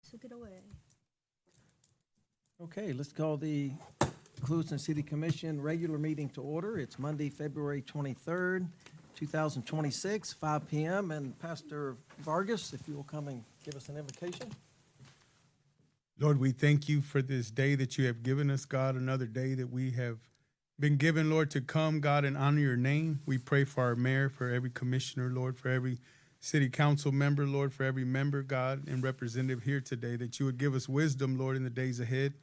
took it away. Okay, let's call the Clewiston City Commission regular meeting to order. It's Monday, February 23rd, 2026, 5 p.m. And Pastor Vargas, if you will come and give us an invocation. Lord, we thank you for this day that you have given us, God, another day that we have been given, Lord, to come, God, and honor your name. We pray for our mayor, for every commissioner, Lord, for every city council member, Lord, for every member, God, and representative here today, that you would give us wisdom, Lord, in the days ahead.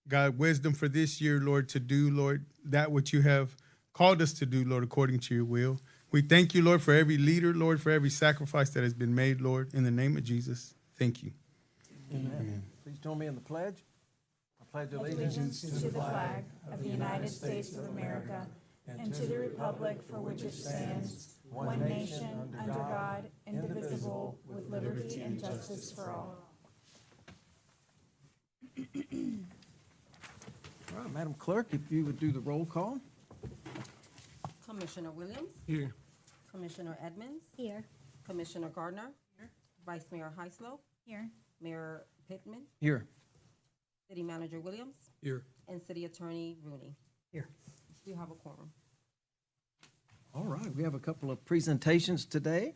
God, wisdom for this year, Lord, to do, Lord, that which you have called us to do, Lord, according to your will. We thank you, Lord, for every leader, Lord, for every sacrifice that has been made, Lord, in the name of Jesus. Thank you. Amen. Please join me in the pledge. I pledge Allegiance to the flag of the United States of America and to the republic for which it stands, one nation, under God, indivisible, with liberty and justice for all. All right, Madam Clerk, if you would do the roll call. Commissioner Williams. Here. Commissioner Edmonds. Here. Commissioner Gardner. Here. Vice Mayor Heislow. Here. Mayor Pittman. Here. City Manager Williams. Here. And City Attorney Rooney. Here. We have a quorum. All right, we have a couple of presentations today.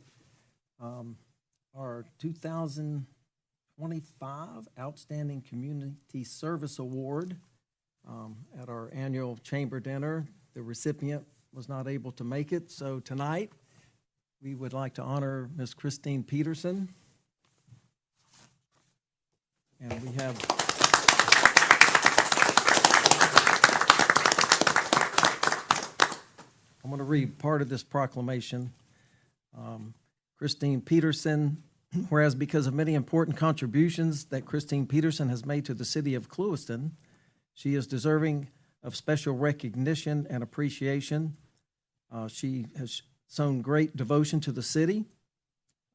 Our 2025 Outstanding Community Service Award at our annual chamber dinner. The recipient was not able to make it, so tonight we would like to honor Ms. Christine Peterson. And we have I'm going to read part of this proclamation. Christine Peterson, whereas because of many important contributions that Christine Peterson has made to the city of Clewiston, she is deserving of special recognition and appreciation. She has shown great devotion to the city,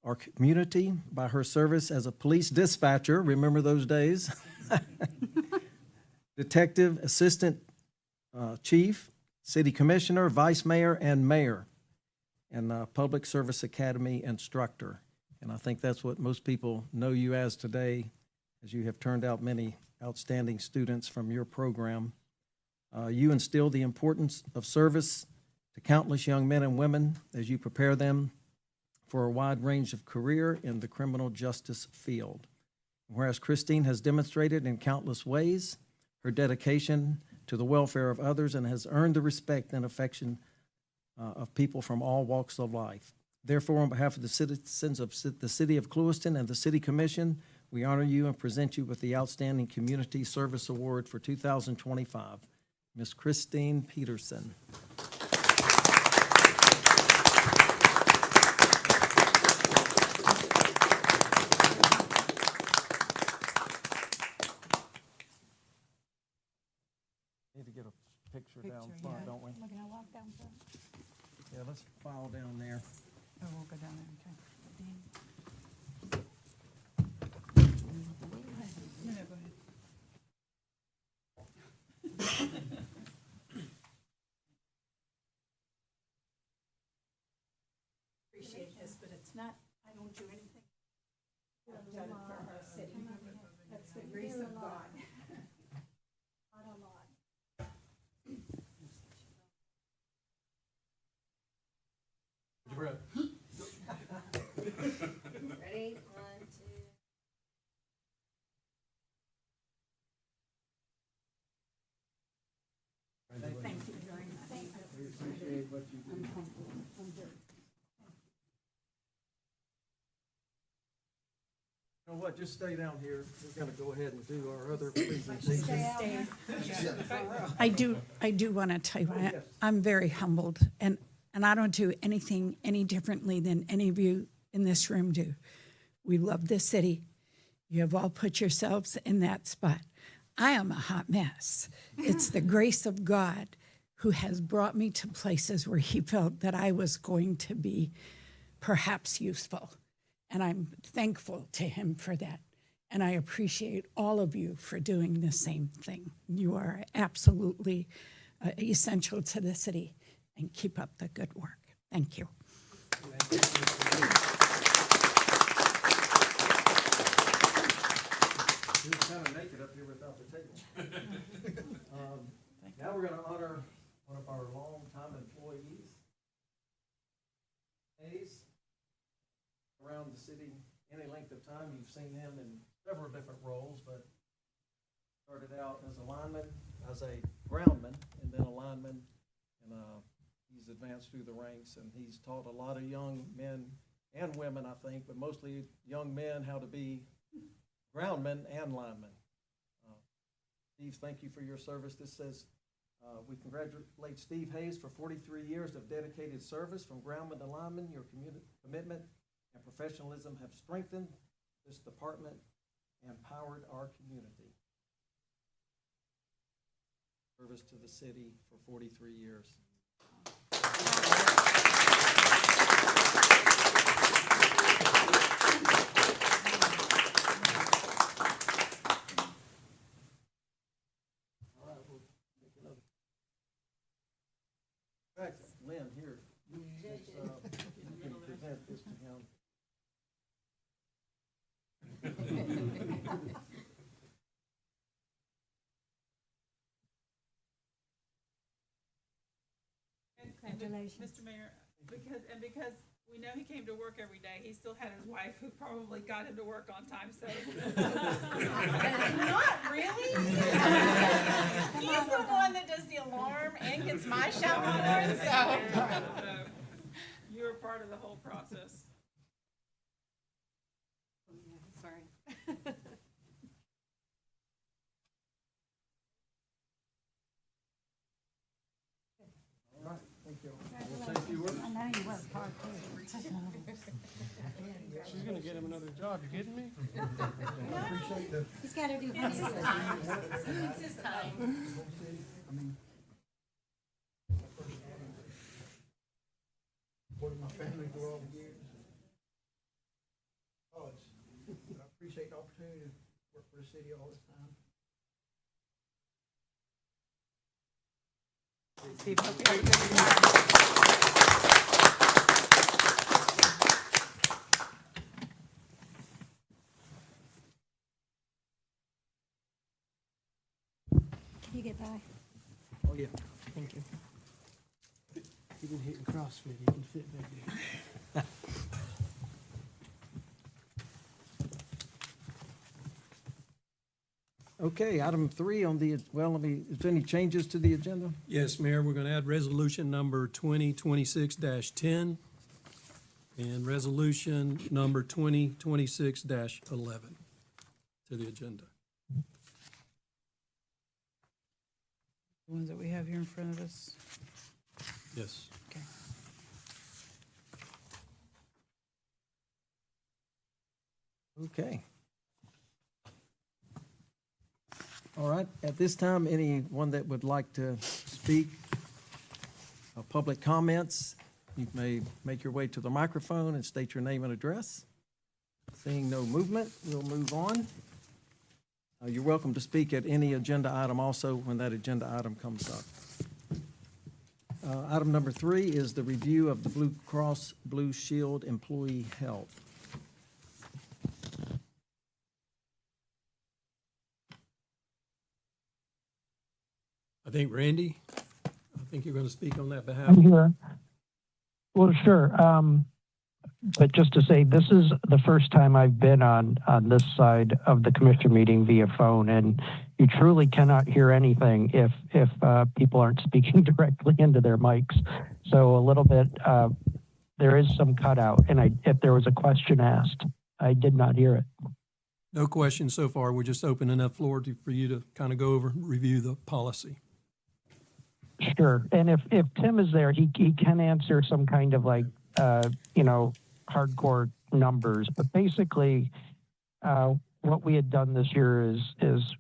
our community, by her service as a police dispatcher. Remember those days? Detective, assistant chief, city commissioner, vice mayor, and mayor, and public service academy instructor. And I think that's what most people know you as today, as you have turned out many outstanding students from your program. You instill the importance of service to countless young men and women as you prepare them for a wide range of career in the criminal justice field. Whereas Christine has demonstrated in countless ways her dedication to the welfare of others and has earned the respect and affection of people from all walks of life. Therefore, on behalf of the citizens of the city of Clewiston and the City Commission, we honor you and present you with the Outstanding Community Service Award for 2025. Ms. Christine Peterson. Need to get a picture down front, don't we? We're going to walk down front. Yeah, let's file down there. Oh, we'll go down there, okay. No, go ahead. Appreciate this, but it's not, I don't do anything. I've done it for our city. That's the grace of God. Not a lot. Ready? 1, 2. Thank you very much. We appreciate what you do. You know what, just stay down here. We're going to go ahead and do our other presentation. I do want to tell you, I'm very humbled, and I don't do anything any differently than any of you in this room do. We love this city. You have all put yourselves in that spot. I am a hot mess. It's the grace of God who has brought me to places where he felt that I was going to be perhaps useful. And I'm thankful to him for that. And I appreciate all of you for doing the same thing. You are absolutely essential to the city, and keep up the good work. Thank you. He was kind of naked up here without the table. Now we're gonna honor one of our longtime employees, Hayes. Around the city any length of time, you've seen him in several different roles, but started out as a lineman, as a groundman, and then a lineman, and he's advanced through the ranks, and he's taught a lot of young men and women, I think, but mostly young men, how to be groundmen and linemen. Steve, thank you for your service. This says, we congratulate Steve Hayes for 43 years of dedicated service from groundman to lineman. Your commitment and professionalism have strengthened this department and powered our community. Service to the city for 43 years. All right, we'll make another. In fact, Lynn, here, you can present this to him. Congratulations. Mr. Mayor, because we know he came to work every day, he still had his wife who probably got him to work on time, so. Not really. He's the one that does the alarm and gets my shower on, so. You were part of the whole process. Sorry. All right, thank you. We'll say a few words. I know you worked hard too. She's gonna get him another job, you kidding me? He's gotta do. It's his time. It's his time. Supported my family for all the years. College. I appreciate the opportunity to work for the city all this time. Steve, hope you have a good retirement. You get by. Oh, yeah. Thank you. You've been hitting CrossFit, you can fit back there. Okay, item 3 on the, well, is there any changes to the agenda? Yes, Mayor, we're going to add resolution number 2026-10 and resolution number 2026-11 to the agenda. The ones that we have here in front of us. Yes. Okay. Okay. All right, at this time, anyone that would like to speak, public comments, you may make your way to the microphone and state your name and address. Seeing no movement, we'll move on. You're welcome to speak at any agenda item also when that agenda item comes up. Item number 3 is the review of the Blue Cross Blue Shield employee health. I think, Randy, I think you're going to speak on that behalf. I'm here. Well, sure. But just to say, this is the first time I've been on this side of the commission meeting via phone, and you truly cannot hear anything if people aren't speaking directly into their mics. So a little bit, there is some cutout, and if there was a question asked, I did not hear it. No questions so far. We're just opening up floor for you to kind of go over, review the policy. Sure. And if Tim is there, he can answer some kind of like, hardcore numbers. But basically, what we had done this year is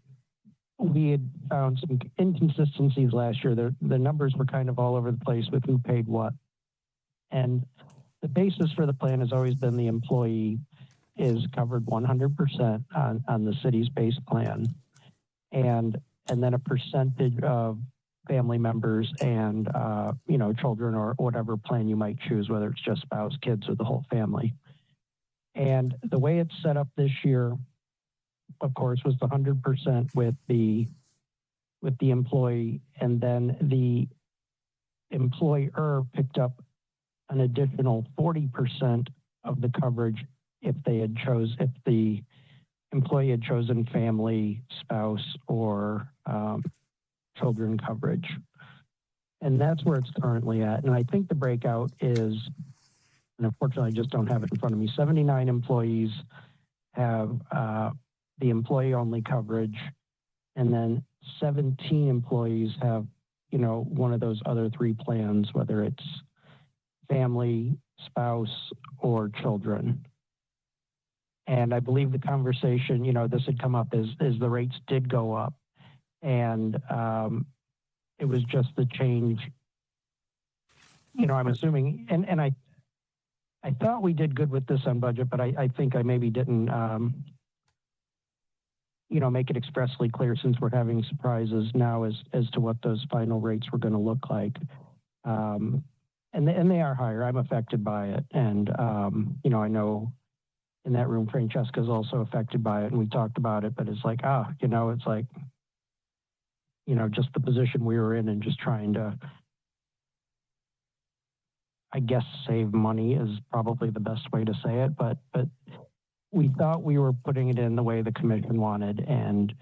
we had found some inconsistencies last year. The numbers were kind of all over the place with who paid what. And the basis for the plan has always been the employee is covered 100% on the city's base plan. And then a percentage of family members and, children or whatever plan you might choose, whether it's just spouse, kids, or the whole family. And the way it's set up this year, of course, was the 100% with the employee, and then the employer picked up an additional 40% of the coverage if the employee had chosen family, spouse, or children coverage. And that's where it's currently at. And I think the breakout is, and unfortunately I just don't have it in front of me, 79 employees have the employee-only coverage, and then 17 employees have, one of those other three plans, whether it's family, spouse, or children. And I believe the conversation, this had come up is the rates did go up, and it was just the change. I'm assuming, and I thought we did good with this on budget, but I think I maybe didn't, make it expressly clear, since we're having surprises now as to what those final rates were going to look like. And they are higher. I'm affected by it. And, I know in that room, Francesca's also affected by it. And we talked about it, but it's like, it's like, just the position we were in and just trying to, I guess, save money is probably the best way to say it. But we thought we were putting it in the way the commission wanted, and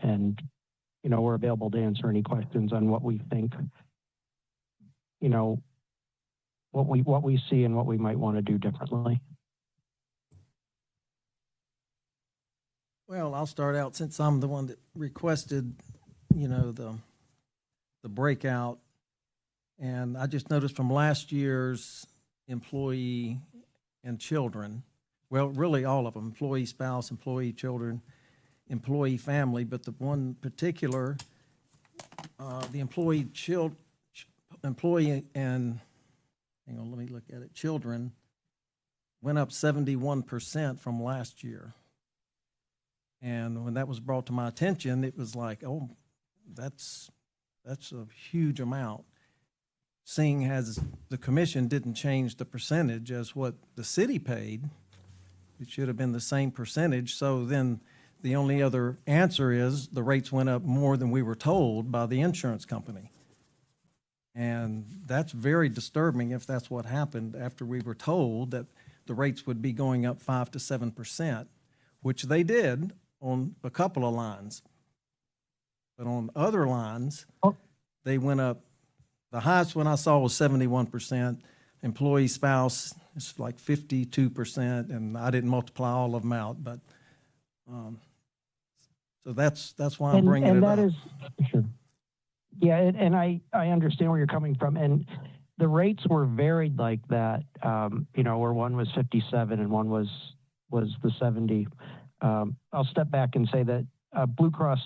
we're available to answer any questions on what we think, what we see and what we might want to do differently. Well, I'll start out, since I'm the one that requested, the breakout. And I just noticed from last year's employee and children, well, really all of them, employee spouse, employee children, employee family, but the one particular, the employee and, hang on, let me look at it, children went up 71% from last year. And when that was brought to my attention, it was like, oh, that's a huge amount. Seeing as the commission didn't change the percentage as what the city paid, it should have been the same percentage. So then the only other answer is the rates went up more than we were told by the insurance company. And that's very disturbing if that's what happened after we were told that the rates would be going up 5 to 7%, which they did on a couple of lines. But on other lines, they went up. The highest one I saw was 71%. Employee spouse is like 52%, and I didn't multiply all of them out, but so that's why I'm bringing it up. And that is sure. Yeah, and I understand where you're coming from, and the rates were varied like that. Where one was 57 and one was the 70. I'll step back and say that Blue Cross,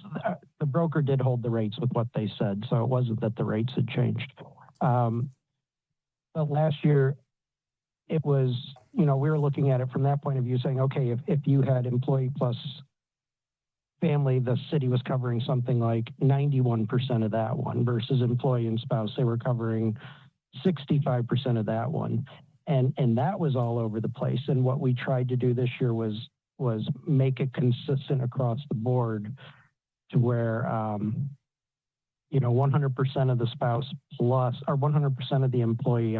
the broker did hold the rates with what they said, so it wasn't that the rates had changed. But last year, it was, we were looking at it from that point of view, saying, okay, if you had employee plus family, the city was covering something like 91% of that one, versus employee and spouse, they were covering 65% of that one. And that was all over the place. And what we tried to do this year was make it consistent across the board to where, 100% of the spouse plus, or 100% of the employee,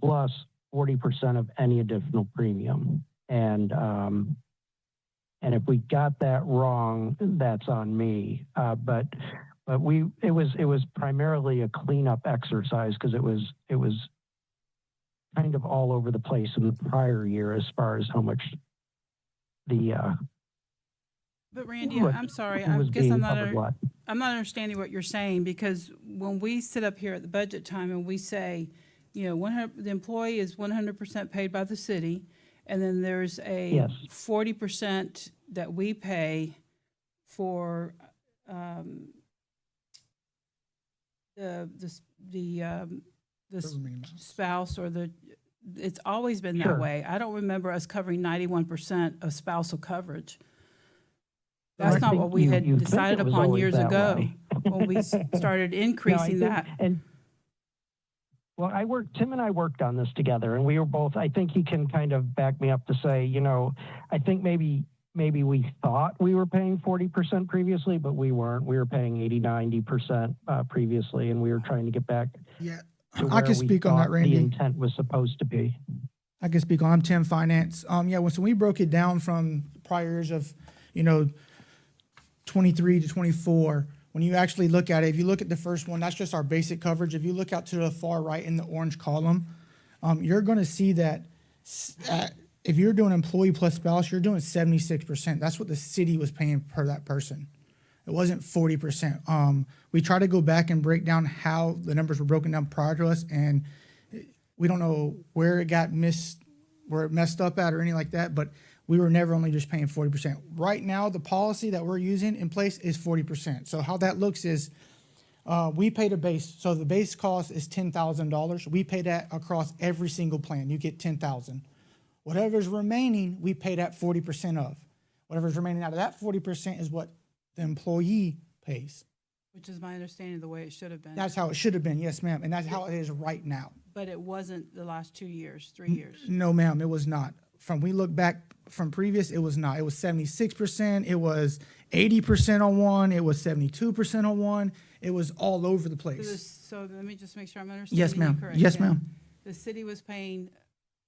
plus 40% of any additional premium. And if we got that wrong, that's on me. But it was primarily a cleanup exercise, because it was kind of all over the place in the prior year as far as how much But Randy, I'm sorry, I guess I'm not understanding what you're saying, because when we sit up here at the budget time and we say, the employee is 100% paid by the city, and then there's a 40% that we pay for the spouse or the. It's always been that way. I don't remember us covering 91% of spousal coverage. That's not what we had decided upon years ago when we started increasing that. Well, Tim and I worked on this together, and we were both, I think he can kind of back me up to say, I think maybe maybe we thought we were paying 40% previously, but we weren't. We were paying 80, 90% previously, and we were trying to get back Yeah, to I where can we speak on that, thought the Randy. intent was supposed to be. I can speak on. I'm Tim Finance. Yeah, so we broke it down from prior years of, 23 to 24. When you actually look at it, if you look at the first one, that's just our basic coverage. If you look out to the far right in the orange column, you're going to see that if you're doing employee plus spouse, you're doing 76%. That's what the city was paying per that person. It wasn't 40%. We try to go back and break down how the numbers were broken down prior to us, and we don't know where it messed up at or anything like that, but we were never only just paying 40%. Right now, the policy that we're using in place is 40%. So how that looks is we paid a base. So the base cost is $10,000. We pay that across every single plan. You get $10,000. Whatever's remaining, we pay that 40% of. Whatever's remaining out of that 40% is what the employee pays. Which is my understanding of the way it should have been. That's how it should have been, yes, ma'am. And that's how it is right now. But it wasn't the last 2 years, 3 years. No, ma'am, it was not. We look back from previous, it was not. It was 76%. It was 80% on one. It was 72% on one. It was all over the place. So let me just make sure I'm understanding Yes, you ma'am. correctly. Yes, ma'am. The city was paying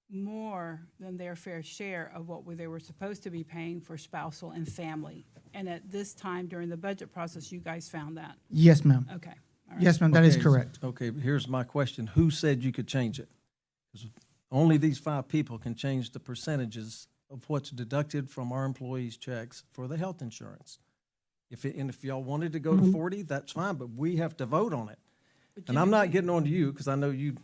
more than their fair share of what they were supposed to be paying for spousal and family. And at this time during the budget process, you guys found that. Yes, ma'am. Okay. All right. Yes, ma'am, that is Okay, correct. Okay, but here's my question. Who said you could change it? 'Cause only these 5 people can change the percentages of what's deducted from our employees' checks for the health insurance. If y'all wanted to go to 40, that's fine, but we have to vote on it. But And you I'm can not change- getting on to you, because I know you,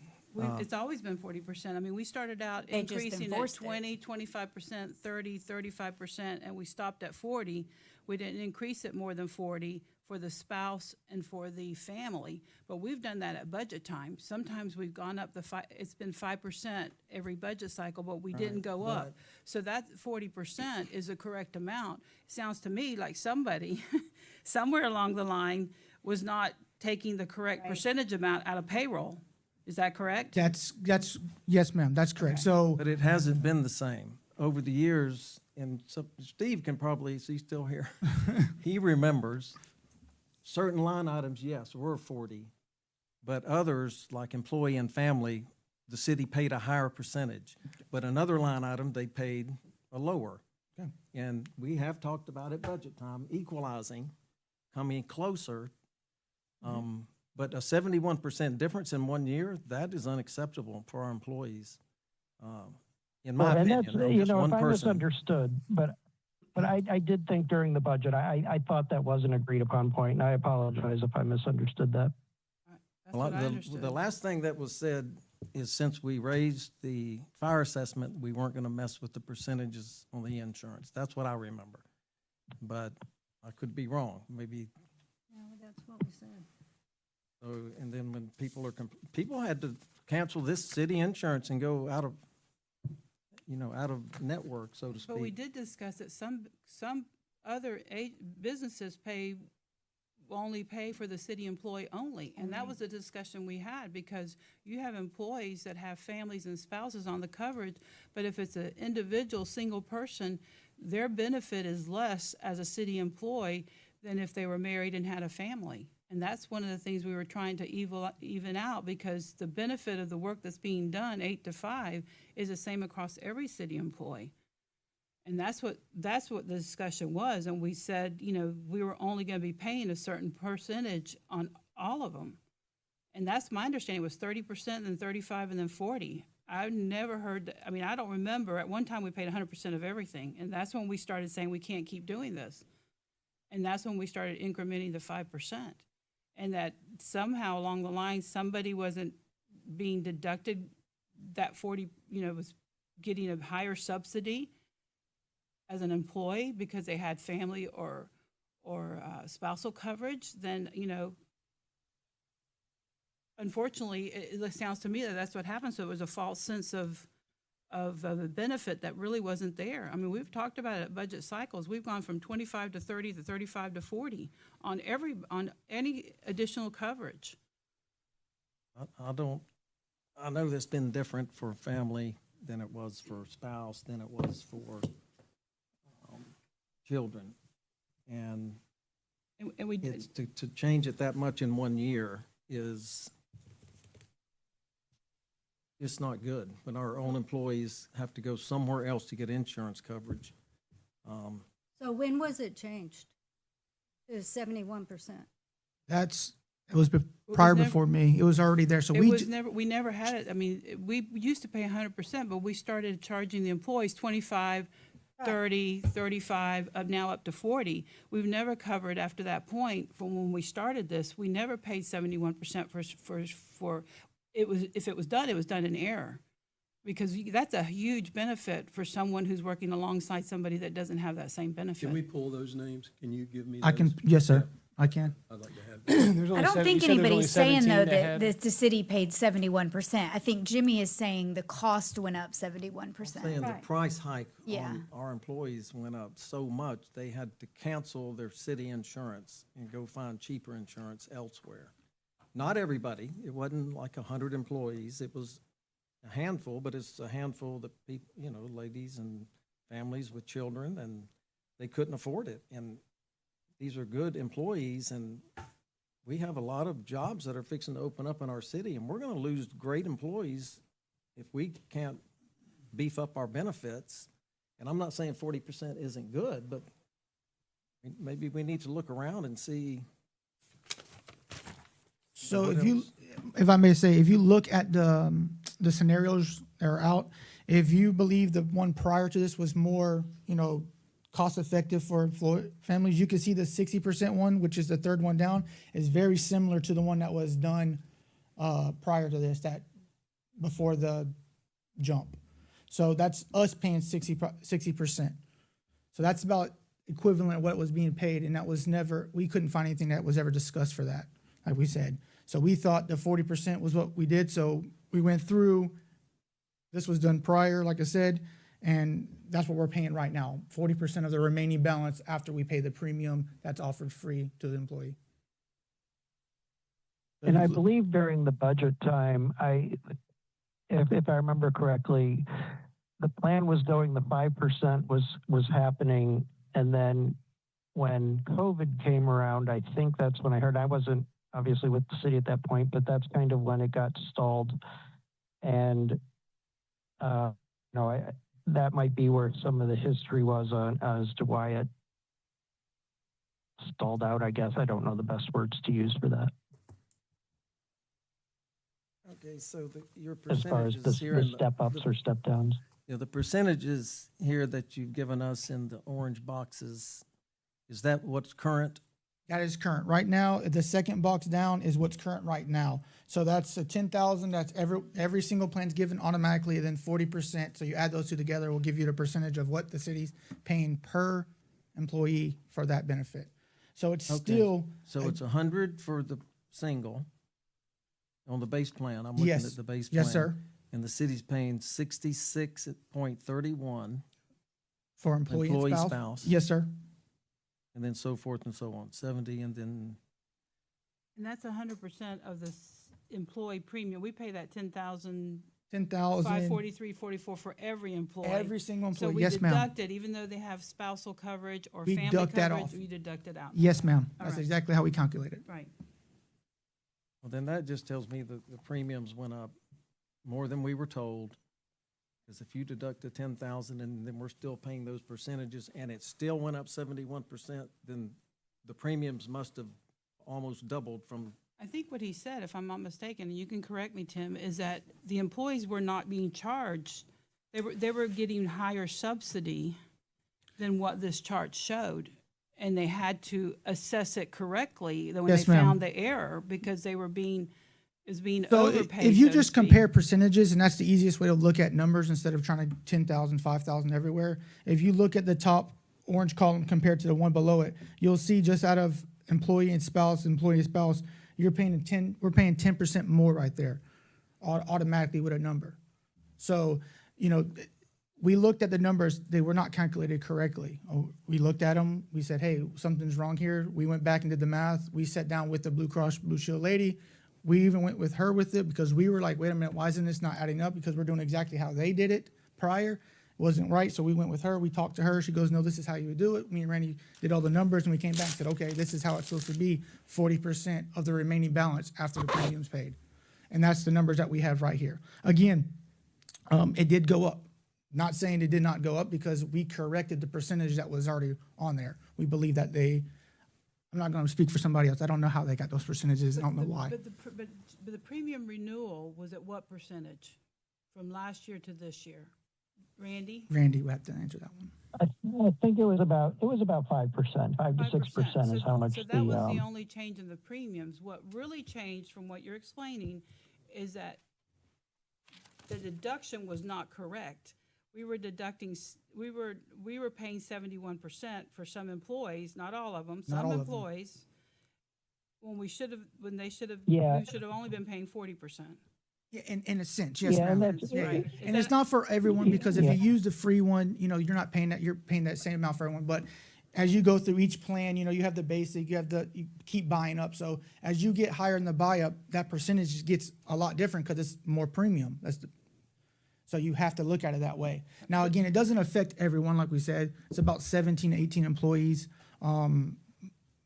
It's always been 40%. I mean, we started out They just increasing at enforced it. 20, 25%, 30, 35%, and we stopped at 40. We didn't increase it more than 40 for the spouse and for the family, but we've done that at budget time. Sometimes we've gone up it's been 5% every budget cycle, but we didn't go up. So that 40% is a correct amount. It sounds to me like somebody, somewhere along the line, was not taking the correct percentage amount out of payroll. Is that correct? That's yes, ma'am, that's correct. Okay. So, but it hasn't been the same. Over the years, and so Steve can probably, is he still here? He remembers certain line items, yes, were 40, but others, like employee and family, the city paid a higher percentage. But another line item, they paid a lower. Okay. And we have talked about at budget time, equalizing, coming closer. But a 71% difference in 1 year, that is unacceptable for our employees. In my Well, and opinion, that's, I'm you just know, one if I person. misunderstood, but I did think during the budget, I thought that was an agreed upon point, and I apologize if I misunderstood that. That's Well, what I understood. the last thing that was said is since we raised the fire assessment, we weren't gonna mess with the percentages on the insurance. That's what I remember. But I could be wrong, maybe. That's what we said. So, and then when people had to cancel this city insurance and go out of network, so to speak. But we did discuss that some other businesses only pay for the city employee only. And that was a discussion we had, because you have employees that have families and spouses on the coverage, but if it's an individual, single person, their benefit is less as a city employee than if they were married and had a family. And that's one of the things we were trying to even out, because the benefit of the work that's being done, 8 to 5, is the same across every city employee. And that's what the discussion was. And we said, we were only going to be paying a certain percentage on all of them. And that's my understanding, was 30%, then 35, and then 40. I've never heard, I don't remember. At one time, we paid 100% of everything. And that's when we started saying we can't keep doing this. And that's when we started incrementing the 5%. And that somehow along the line, somebody wasn't being deducted, that 40, was getting a higher subsidy as an employee because they had family or spousal coverage, then, unfortunately, it sounds to me that that's what happened. So it was a false sense of a benefit that really wasn't there. We've talked about it at budget cycles. We've gone from 25 to 30 to 35 to 40 on any additional coverage. I know that's been different for family than it was for spouse, than it was for children. And And we it's did, to change it that much in 1 year is it's not good. When our own employees have to go somewhere else to get insurance coverage. So when was it changed? It was 71%. It was prior never- before me. It was already there. So it we, was never, we never had it. I mean, we used to pay 100%, but we started charging the employees 25, 30, 35, now up to 40. We've never covered after that point from when we started this. We never paid 71% for it was, if it was done in error. Because that's a huge benefit for someone who's working alongside somebody that doesn't have that same benefit. Can we pull those names? Can you give me those? I can, yes, sir, I can. I'd like to have that. There's only I don't seven- think you said there was only anybody's saying 17 though that that had- the city paid 71%. I think Jimmy is saying the cost went up 71%. Saying the price hike Yeah. on our employees went up so much, they had to cancel their city insurance and go find cheaper insurance elsewhere. Not everybody. It wasn't like 100 employees. It was a handful, but it's a handful that people, you know, ladies and families with children, and they couldn't afford it. And these are good employees, and we have a lot of jobs that are fixing to open up in our city, and we're gonna lose great employees if we can't beef up our benefits. And I'm not saying 40% isn't good, but maybe we need to look around and see. So What if I may say, if you look at the scenarios that are out, if you believe the one prior to this was more, cost effective for families, you can see the 60% one, which is the third one down, is very similar to the one that was done prior to this, that before the jump. So that's us paying 60%. So that's about equivalent of what was being paid, and that was never, we couldn't find anything that was ever discussed for that, like we said. So we thought the 40% was what we did, so we went through, this was done prior, like I said, and that's what we're paying right now, 40% of the remaining balance after we pay the premium that's offered free to the employee. And I believe during the budget time, if I remember correctly, the plan was going, the 5% was happening, and then when COVID came around, I think that's when I heard, I wasn't obviously with the city at that point, but that's kind of when it got stalled. And, that might be where some of the history was on as to why it stalled out, I guess. I don't know the best words to use for that. Okay, so your As far as percentages here the in step ups or step downs. the percentages here that you've given us in the orange boxes, is that what's current? That is current. Right now, the second box down is what's current right now. So that's the 10,000, that's every single plan's given automatically, then 40%. So you add those two together, will give you the percentage of what the city's paying per employee for that benefit. So it's Okay. still, So it's 100 for the single on the base plan. I'm looking Yes. at the base plan. yes, sir, And the city's paying 66.31, for employee and spouse. Yes, sir. and then so forth and so on, 70, and then, And that's 100% of the employee premium. We pay that 10,000, 10,000, 543.44 for every employee. every single So employee. we Yes, ma'am. deduct it, even though they have spousal coverage or We family deduct that coverage, off. we deduct it out. Yes, ma'am. All That's right. exactly how we calculate it. Right. well, then that just tells me that the premiums went up more than we were told. Because if you deduct the 10,000 and then we're still paying those percentages and it still went up 71%, then the premiums must have almost doubled from, I think what he said, if I'm not mistaken, and you can correct me, Tim, is that the employees were not being charged. They were getting higher subsidy than what this chart showed. And they had to assess it correctly when Yes, they ma'am. found the error because they were being So overpaid. if you so to just speak. compare percentages, and that's the easiest way to look at numbers instead of trying to 10,000, 5,000 everywhere. If you look at the top orange column compared to the one below it, you'll see just out of employee and spouse, we're paying 10% more right there, automatically with a number. So, we looked at the numbers, they were not calculated correctly. We looked at them, we said, hey, something's wrong here. We went back and did the math. We sat down with the Blue Cross Blue Shield lady. We even went with her with it because we were like, wait a minute, why isn't this not adding up? Because we're doing exactly how they did it prior. wasn't right, so we went with her. We talked to her. She goes, no, this is how you would do it. Me and Randy did all the numbers, and we came back and said, okay, this is how it's supposed to be, 40% of the remaining balance after the premiums paid. And that's the numbers that we have right here. Again, it did go up. Not saying it did not go up because we corrected the percentage that was already on there. We believe that I'm not going to speak for somebody else. I don't know how they got those percentages. I don't know why. But the premium renewal was at what percentage from last year to this year? Randy? Randy would have to answer that one. I think it was about 5%, 5 to 6% is how much So the. that was the only change in the premiums. What really changed from what you're explaining is that the deduction was not correct. We were deducting, we were paying 71% for some employees, not all of them, Not some all of them. employees. When they should have, Yeah. we should have only been paying 40%. Yeah, in a sense, yes, Yeah, and ma'am. that's- Yeah, yeah. Right. And Is it's that- not for everyone because if Yeah. you use the free one, you're not paying that. You're paying that same amount for everyone. But as you go through each plan, you have the basic, you keep buying up. So as you get higher in the buy up, that percentage gets a lot different because it's more premium. So you have to look at it that way. Now, again, it doesn't affect everyone, like we said. It's about 17 to 18 employees,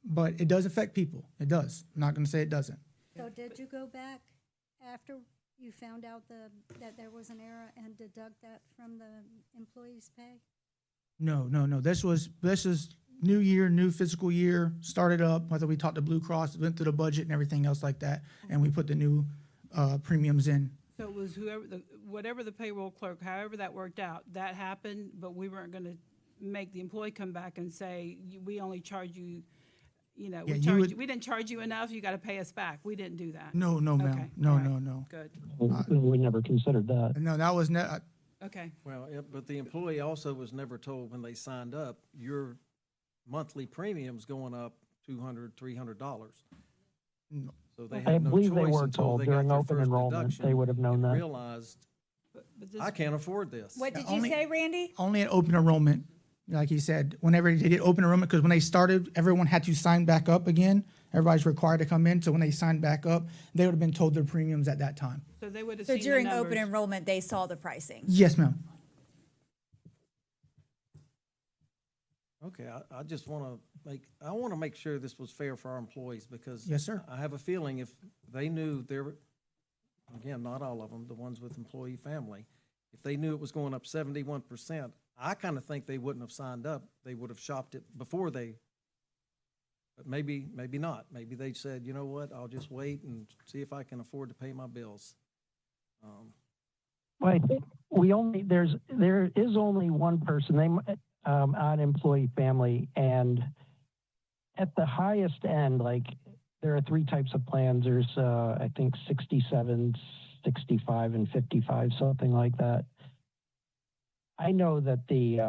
but it does affect people. It does. I'm not going to say it doesn't. So did you go back after you found out that there was an error and deduct that from the employee's pay? No. This is new year, new fiscal year, started up, whether we talked to Blue Cross, went through the budget and everything else like that, and we put the new premiums in. So it was whatever the payroll clerk, however that worked out, that happened, but we weren't going to make the employee come back and say, we only charge you, Yeah, we didn't charge you enough, you got to pay us back. We didn't do that. No, ma'am. Okay, No, all right. no. Good, We never considered that. No, that was okay. Well, yeah, but the employee also was never told when they signed up, your monthly premium's going up $200, $300. No. So they I had no believe they choice were until told they got during their open first enrollment. deduction They would have known and that. realized, But this, I can't afford this. What did you Only- say, Randy? only at open enrollment, like he said. Whenever they did open enrollment, because when they started, everyone had to sign back up again. Everybody's required to come in. So when they signed back up, they would have been told their premiums at that time. so they would have So seen the during open numbers. enrollment, they saw the pricing. Yes, ma'am. Okay, I just want to make sure this was fair for our employees because Yes, sir. I have a feeling if they knew again, not all of them, the ones with employee family, if they knew it was going up 71%, I kind of think they wouldn't have signed up. They would have shopped it before but maybe not. Maybe they said, you know what, I'll just wait and see if I can afford to pay my bills. Well, I think there is only one person, on employee family, and at the highest end, like there are 3 types of plans. There's I think 67, 65, and 55, something like that. I know that the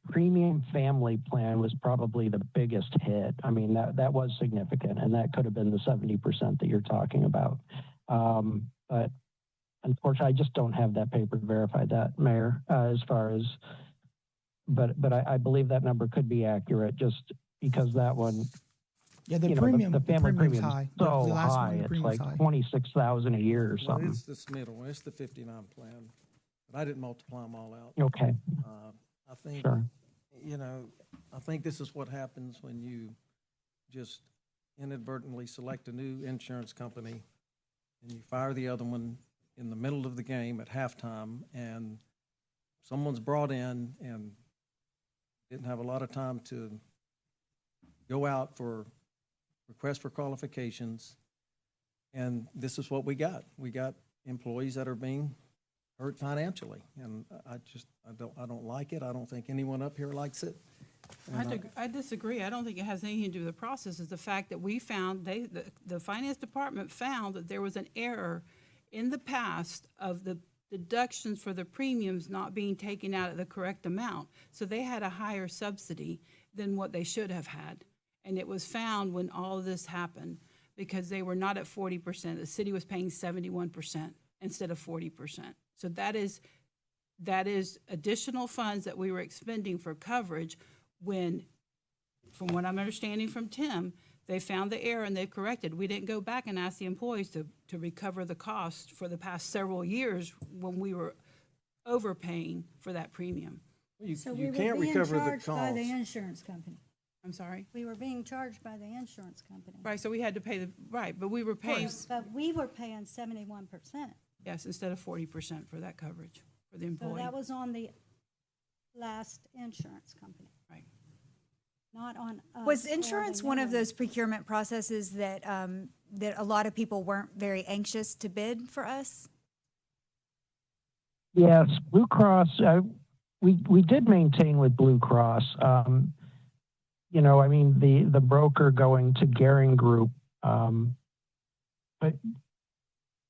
premium family plan was probably the biggest hit. I mean, that was significant, and that could have been the 70% that you're talking about. But unfortunately, I just don't have that paper to verify that, Mayor, as far as, but I believe that number could be accurate just because that one, Yeah, the you know, premium, the the family premium's premium's high. so The last high, one, the it's premium's like high. 26,000 a year or Well, something. it's this middle one, it's the 59 plan, but I didn't multiply them all out. Okay, I think, sure. I think this is what happens when you just inadvertently select a new insurance company and you fire the other one in the middle of the game at halftime, and someone's brought in and didn't have a lot of time to go out for requests for qualifications, and this is what we got. We got employees that are being hurt financially, and I don't like it. I don't think anyone up here likes it. And I disagree. I don't think it has anything to do with the process. It's the fact that we found, the finance department found that there was an error in the past of the deductions for the premiums not being taken out at the correct amount. So they had a higher subsidy than what they should have had. And it was found when all of this happened because they were not at 40%. The city was paying 71% instead of 40%. So that is additional funds that we were expending for coverage when, from what I'm understanding from Tim, they found the error and they've corrected. We didn't go back and ask the employees to recover the cost for the past several years when we were overpaying for that premium. So You we were can't being recover the charged by the cost. insurance company. I'm sorry? We were being charged by the insurance company. Right, so we had to pay right, but we were paying, But we were paying 71%. yes, instead of 40% for that coverage for the So employee. that was on the last insurance company, Right. not on us. Was or the insurance new one of those procurement processes that, that a lot of people weren't very anxious to bid for us? Yes, Blue Cross, we did maintain with Blue Cross. You know, I mean, the broker going to Garing Group, but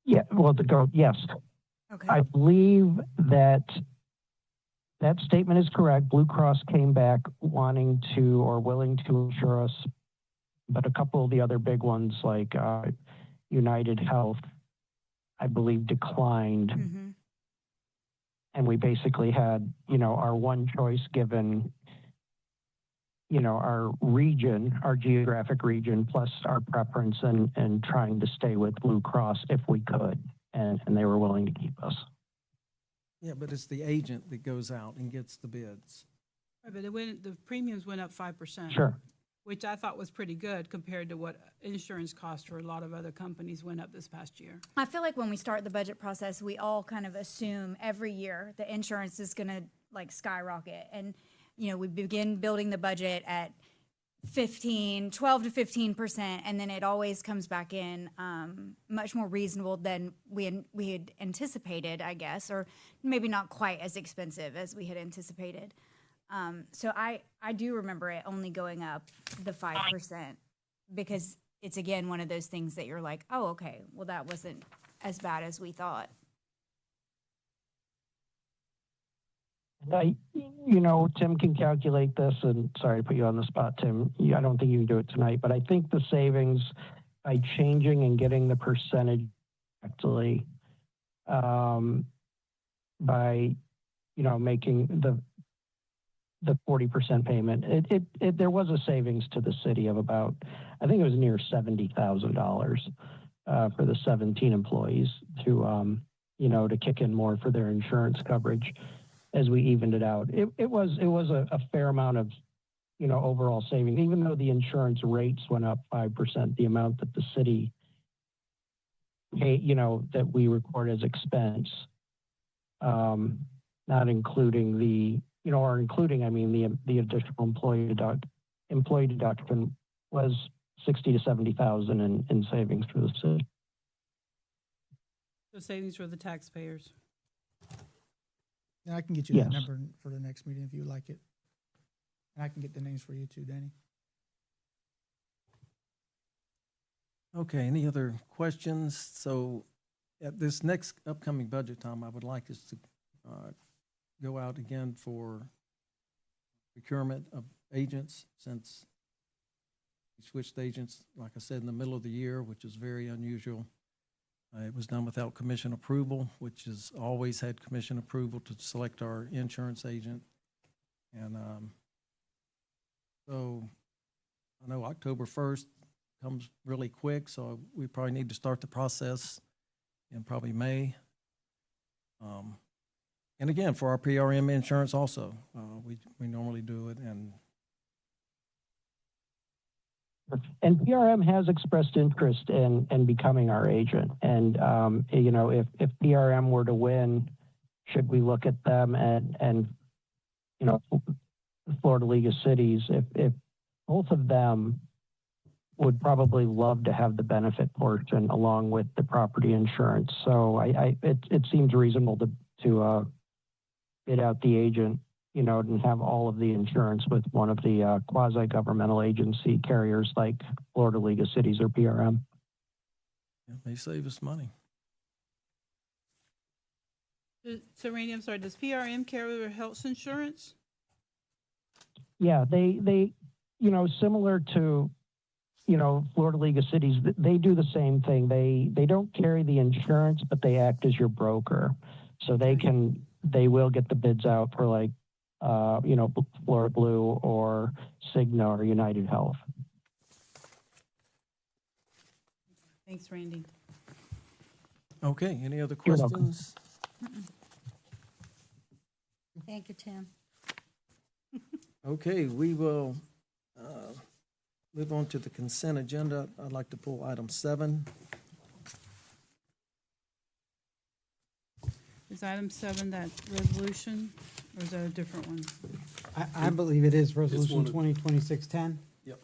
yeah, well, yes. Okay. I believe that statement is correct. Blue Cross came back wanting to or willing to insure us, but a couple of the other big ones like United Health, I believe, declined. Mm-hmm. And we basically had, you know, our one choice given, you know, our region, our geographic region, plus our preference and trying to stay with Blue Cross if we could. And they were willing to keep us. Yeah, but it's the agent that goes out and gets the bids. Right, but the premiums went up 5%. Sure. Which I thought was pretty good compared to what insurance costs for a lot of other companies went up this past year. I feel like when we start the budget process, we all kind of assume every year the insurance is going to like skyrocket. And, you know, we begin building the budget at 12 to 15%, and then it always comes back in much more reasonable than we had anticipated, I guess, or maybe not quite as expensive as we had anticipated. So I do remember it only going up the 5% because it's, again, one of those things that you're like, oh, okay, well, that wasn't as bad as we thought. You know, Tim can calculate this, and sorry to put you on the spot, Tim. I don't think you can do it tonight, but I think the savings by changing and getting the percentage actually by, you know, making the 40% payment, there was a savings to the city of about, I think it was near $70,000 for the 17 employees to, you know, to kick in more for their insurance coverage as we evened it out. It was a fair amount of, you know, overall savings, even though the insurance rates went up 5%, the amount that the city pay, you know, that we record as expense, not including the, you know, or including, I mean, the additional employee deduction was 60 to 70,000 in savings for the city. So savings for the taxpayers. And I can get you that number for the next meeting if you like it. And I can get the names for you too, Danny. Okay, any other questions? So at this next upcoming budget time, I would like us to go out again for procurement of agents, since we switched agents, like I said, in the middle of the year, which is very unusual. It was done without commission approval, which has always had commission approval to select our insurance agent. And so I know October 1st comes really quick, so we probably need to start the process in probably May. And again, for our PRM insurance also, we normally do it. And PRM has expressed interest in becoming our agent. And, you know, if PRM were to win, should we look at them and you know, Florida League of Cities, if both of them would probably love to have the benefit portion along with the property insurance. So it seems reasonable to bid out the agent, you know, and have all of the insurance with one of the quasi-governmental agency carriers like Florida League of Cities or PRM. It may save us money. So Randy, I'm sorry, does PRM carry their health insurance? Yeah, they, you know, similar to, you know, Florida League of Cities, they do the same thing. They don't carry the insurance, but they act as your broker. So they will get the bids out for like, you know, Florida Blue or Cigna or United Health. Thanks, Randy. Okay, any other You're welcome. questions? Thank you, Tim. Okay, we will move on to the consent agenda. I'd like to pull item 7. Is item 7 that resolution, or is that a different one? I believe it is resolution one of- 2026-10. Yep.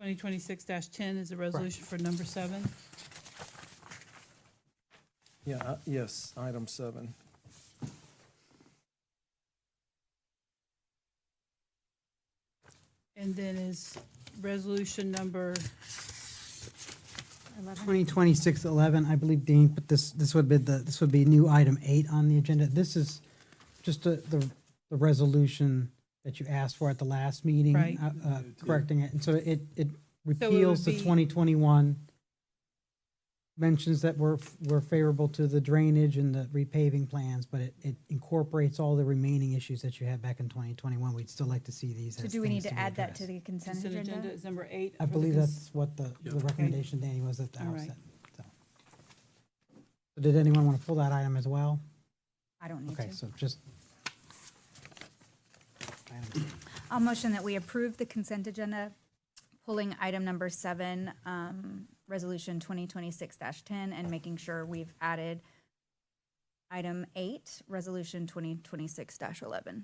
2026-10 is a resolution for number 7? Yeah, yes, item 7. And then is resolution number, 2026-11, I believe, Dean, but this would be new item 8 on the agenda. This is just the resolution that you asked for at the last meeting. Right. Correcting it, and so it repeals the be- 2021, mentions that we're favorable to the drainage and the repaving plans, but it incorporates all the remaining issues that you had back in 2021. We'd still like to see these So as do we need things to be add that to addressed. the consent consent agenda agenda? is number 8? I believe that's what the recommendation, Danny, was at the All right. outset. So did anyone want to pull that item as well? I don't need Okay, to. so just. I'll motion that we approve the consent agenda, pulling item number 7, resolution 2026-10, and making sure we've added item 8, resolution 2026-11.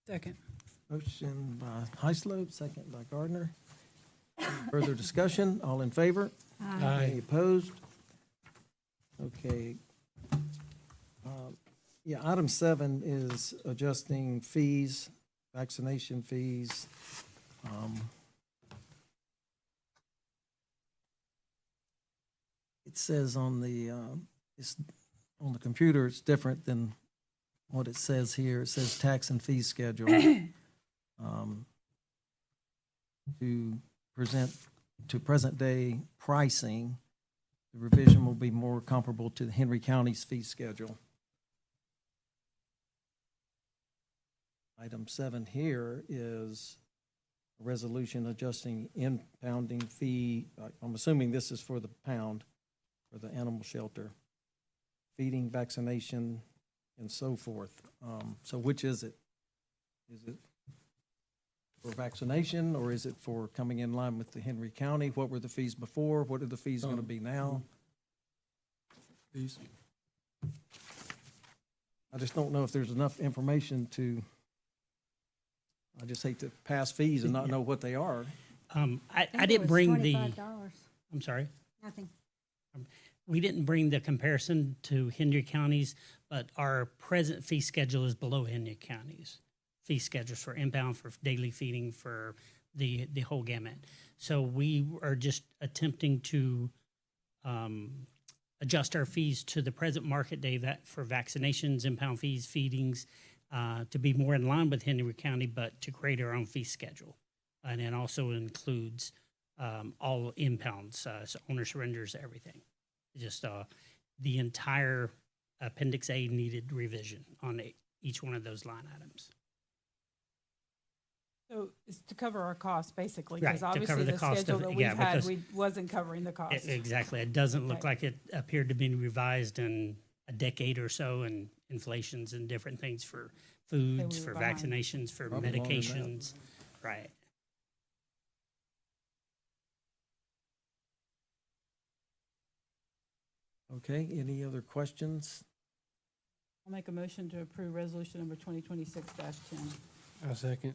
Second. Motion by Heisler, second by Gardner. Any further discussion? All in favor? Any opposed? Okay. Yeah, item 7 is adjusting fees, vaccination fees. It says on the computer, it's different than what it says here. It says tax and fee schedule. To present to present day pricing, the revision will be more comparable to the Henry County's fee schedule. Item 7 here is a resolution adjusting impounding fee. I'm assuming this is for the pound, for the animal shelter, feeding, vaccination, and so forth. So which is it? Is it for vaccination, or is it for coming in line with the Henry County? What were the fees before? What are the fees going to be now? These, I just don't know if there's enough information to, I just hate to pass fees and not know what they are. I didn't bring the, I'm sorry, Nothing. we didn't bring the comparison to Henry counties, but our present fee schedule is below Henry counties. Fee schedules for impound, for daily feeding, for the whole gamut. So we are just attempting to adjust our fees to the present market day that for vaccinations, impound fees, feedings, to be more in line with Henry County, but to create our own fee schedule. And it also includes all impounds, so owner surrenders, everything. Just the entire Appendix A needed revision on each one of those line items. So it's to cover our costs, basically, Right, because to obviously cover the the cost schedule of it, that we've yeah, had, because we wasn't covering the cost. Exactly. It doesn't look Right. like it appeared to be revised in a decade or so, and inflations and different things for foods, were for behind. vaccinations, for Probably longer than that. medications. Right. Okay, any other questions? I'll make a motion to approve resolution number 2026-10. A second.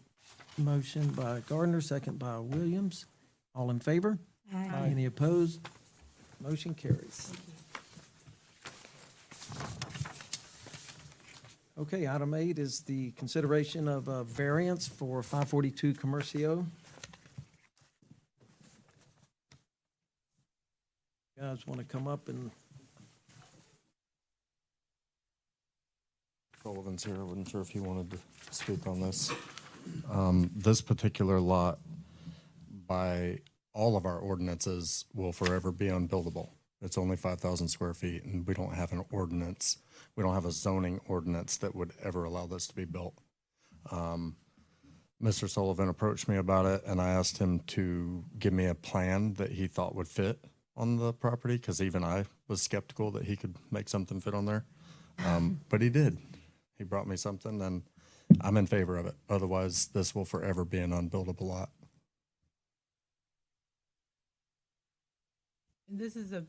Motion by Gardner, second by Williams. All in favor? Aye. Any opposed? Motion carries. Okay, item 8 is the consideration of a variance for 542 Commercio. Guys want to come up and, Sullivan's here. I wasn't sure if he wanted to speak on this. This particular lot, by all of our ordinances, will forever be unbuildable. It's only 5,000 square feet, and we don't have an ordinance. We don't have a zoning ordinance that would ever allow this to be built. Mr. Sullivan approached me about it, and I asked him to give me a plan that he thought would fit on the property, because even I was skeptical that he could make something fit on there. But he did. he brought me something, then I'm in favor of it. Otherwise, this will forever be an unbuildable lot. And this is a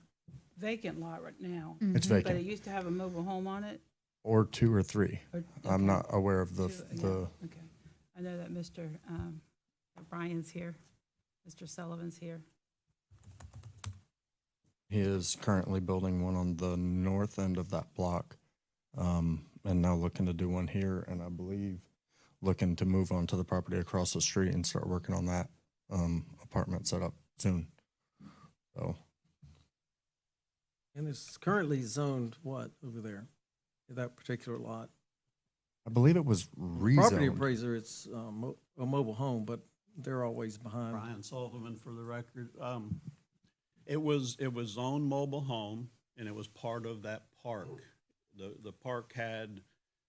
vacant lot right now. It's But it vacant, used to have a mobile home on it? or 2 or 3. Or- I'm okay. not aware of Two, yeah, the, okay. I know that Mr. Bryan's here, Mr. Sullivan's here. he is currently building one on the north end of that block, and now looking to do one here, and I believe looking to move onto the property across the street and start working on that apartment setup soon. So And it's currently zoned what over there, that particular lot? I believe it was Property rezoned. appraiser, it's a mobile home, but they're always behind. Brian Sullivan for the record. It was zoned mobile home, and it was part of that park. The park had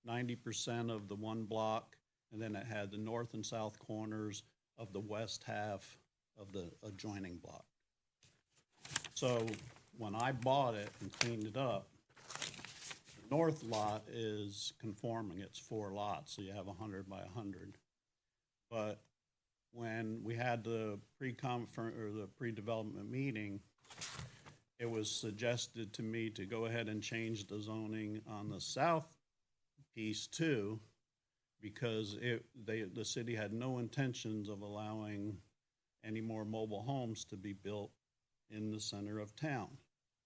90% of the one block, and then it had the north and south corners of the west half of the adjoining block. So when I bought it and cleaned it up, the north lot is conforming. It's 4 lots, so you have 100 by 100. But when we had the pre-development meeting, it was suggested to me to go ahead and change the zoning on the south piece too, because the city had no intentions of allowing any more mobile homes to be built in the center of town,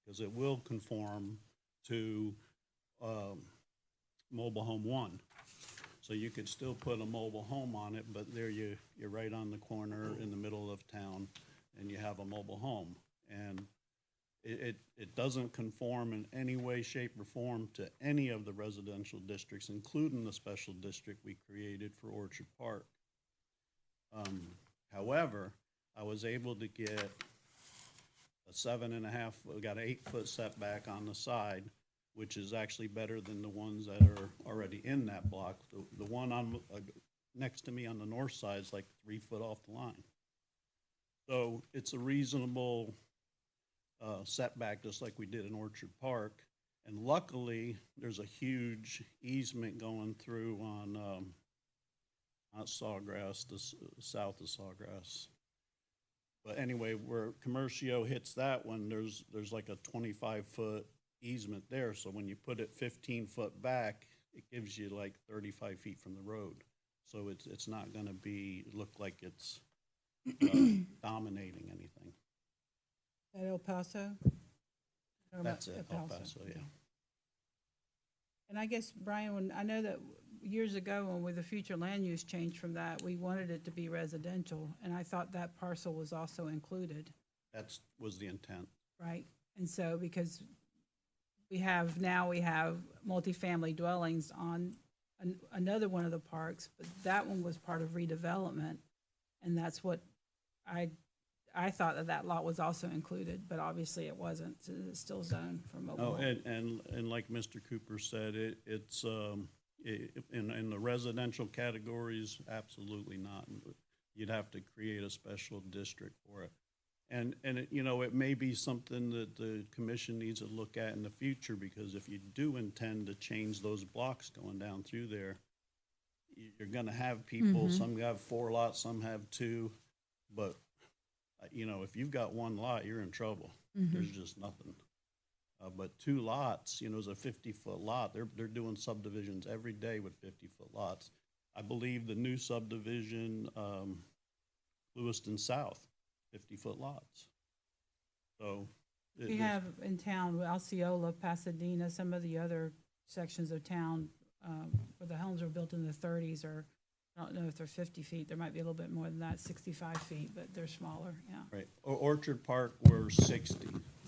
because it will conform to mobile home 1. So you could still put a mobile home on it, but there you're right on the corner in the middle of town, and you have a mobile home. And it doesn't conform in any way, shape, or form to any of the residential districts, including the special district we created for Orchard Park. However, I was able to get a 7.5, we got an 8-foot setback on the side, which is actually better than the ones that are already in that block. The one on next to me on the north side is like 3 foot off the line. So it's a reasonable setback, just like we did in Orchard Park. And luckily, there's a huge easement going through on not Sawgrass, south of Sawgrass. But anyway, where Commercio hits that one, there's like a 25-foot easement there. So when you put it 15 foot back, it gives you like 35 feet from the road. So it's not going to look like it's dominating anything. At El Paso? That's it, El Paso, yeah. And I guess, Brian, I know that years ago, when with the future land use change from that, we wanted it to be residential, and I thought that parcel was also included, That was the intent. right? And so, because we have multifamily dwellings on another one of the parks, but that one was part of redevelopment, and that's what I thought that lot was also included, but obviously it wasn't, so it's still zoned for mobile. Oh, and like Mr. Cooper said, it's in the residential categories, absolutely not. You'd have to create a special district for it. And it may be something that the commission needs to look at in the future, because if you do intend to change those blocks going down through there, you're gonna have people, some have 4 lots, some have 2, but if you've got 1 lot, you're in trouble. There's just nothing. But 2 lots, is a 50-foot lot. They're doing subdivisions every day with 50-foot lots. I believe the new subdivision, Clewiston South, 50-foot lots. So We have in town, Osceola, Pasadena, some of the other sections of town, where the homes were built in the 30s, or I don't know if they're 50 feet. There might be a little bit more than that, 65 feet, but they're smaller, yeah. Right. Orchard Park were 60.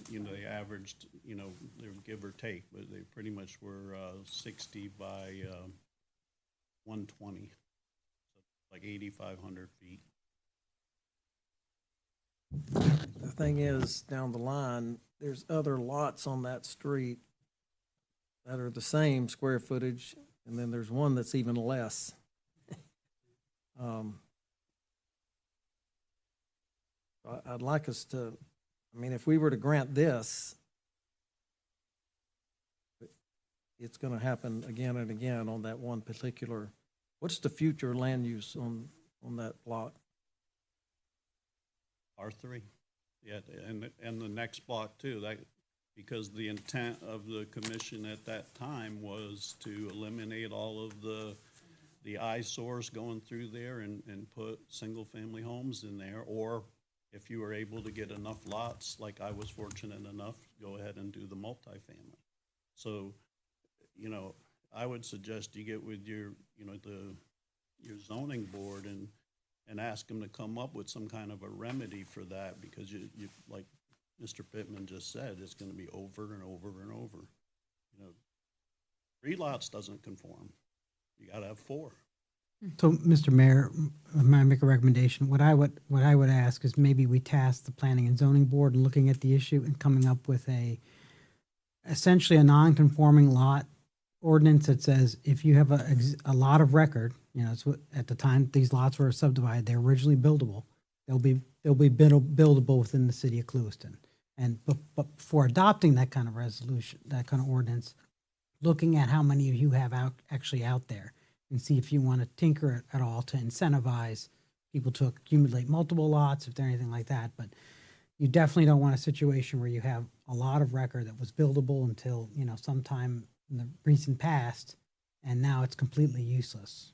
They averaged, they were give or take, but they pretty much were 60 by 120, so like 8,500 feet. The thing is, down the line, there's other lots on that street that are the same square footage, and then there's one that's even less. I'd like us to, if we were to grant this, it's gonna happen again and again on that one particular, what's the future land use on that block? R3. Yeah, and the next block too, that, because the intent of the commission at that time was to eliminate all of the eyesores going through there and put single-family homes in there, or if you were able to get enough lots, like I was fortunate enough, go ahead and do the multifamily. So, you know, I would suggest you get with your, you know, your zoning board and ask them to come up with some kind of a remedy for that, because you like Mr. Pittman just said, it's gonna be over and over and over. You know, 3 lots doesn't conform. You gotta have 4. So, Mr. Mayor, may I make a recommendation? What I would ask is maybe we task the Planning and Zoning Board in looking at the issue and coming up with essentially a non-conforming lot ordinance that says if you have a lot of record, you know, it's what, at the time these lots were subdivided, they're originally buildable. They'll be buildable within the city of Clewiston. And but for adopting that kind of resolution, that kind of ordinance, looking at how many of you have actually out there, and see if you want to tinker it at all to incentivize people to accumulate multiple lots, if there's anything like that. But you definitely don't want a situation where you have a lot of record that was buildable until, you know, sometime in the recent past, and now it's completely useless.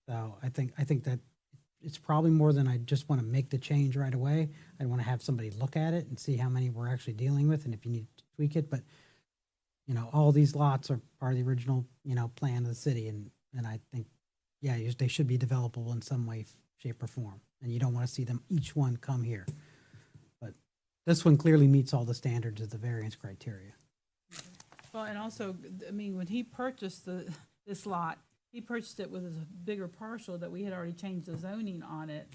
So I think that it's probably more than I just want to make the change right away. I want to have somebody look at it and see how many we're actually dealing with and if you need to tweak it. But, you know, all these lots are part of the original, you know, plan of the city. And I think, yeah, they should be developable in some way, shape, or form. And you don't want to see them, each one come here. But this one clearly meets all the standards of the variance criteria. Well, and also, I mean, when he purchased this lot, he purchased it with a bigger parcel that we had already changed the zoning on it,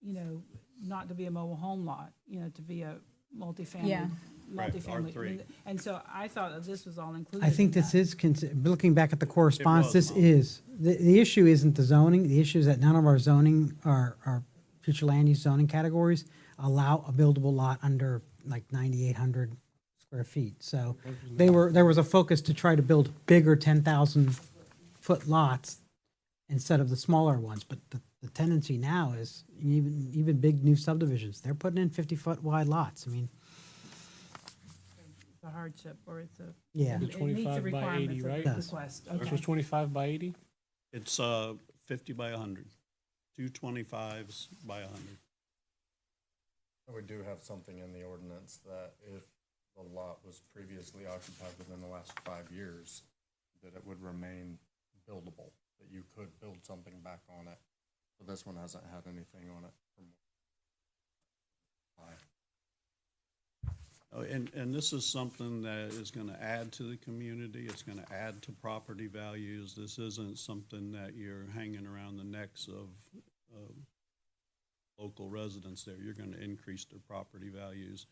you know, not to be a mobile home lot, you know, to be a multifamily. Yeah. Right, Multifamily. R3. And so I thought that this was all included. I think in this that. is, looking back at the correspondence, was, this Mom. is, the issue isn't the zoning. The issue is that none of our zoning, our future land use zoning categories allow a buildable lot under like 9,800 square feet. So there was a focus to try to build bigger 10,000-foot lots instead of the smaller ones. But the tendency now is even big new subdivisions, they're putting in 50-foot wide lots. I mean, It's a hardship, or it's a. Yeah. It meets the 25 by 80, requirements of right? the request. This Okay. was 25 by 80? It's 50 by 100, 2 25s by 100. We do have something in the ordinance that if the lot was previously occupied within the last 5 years, that it would remain buildable, that you could build something back on it. So this one hasn't had anything on it for Oh, and this is something that is gonna add to the community, it's gonna add to property values. This isn't something that you're hanging around the necks of local residents there. You're gonna increase their property values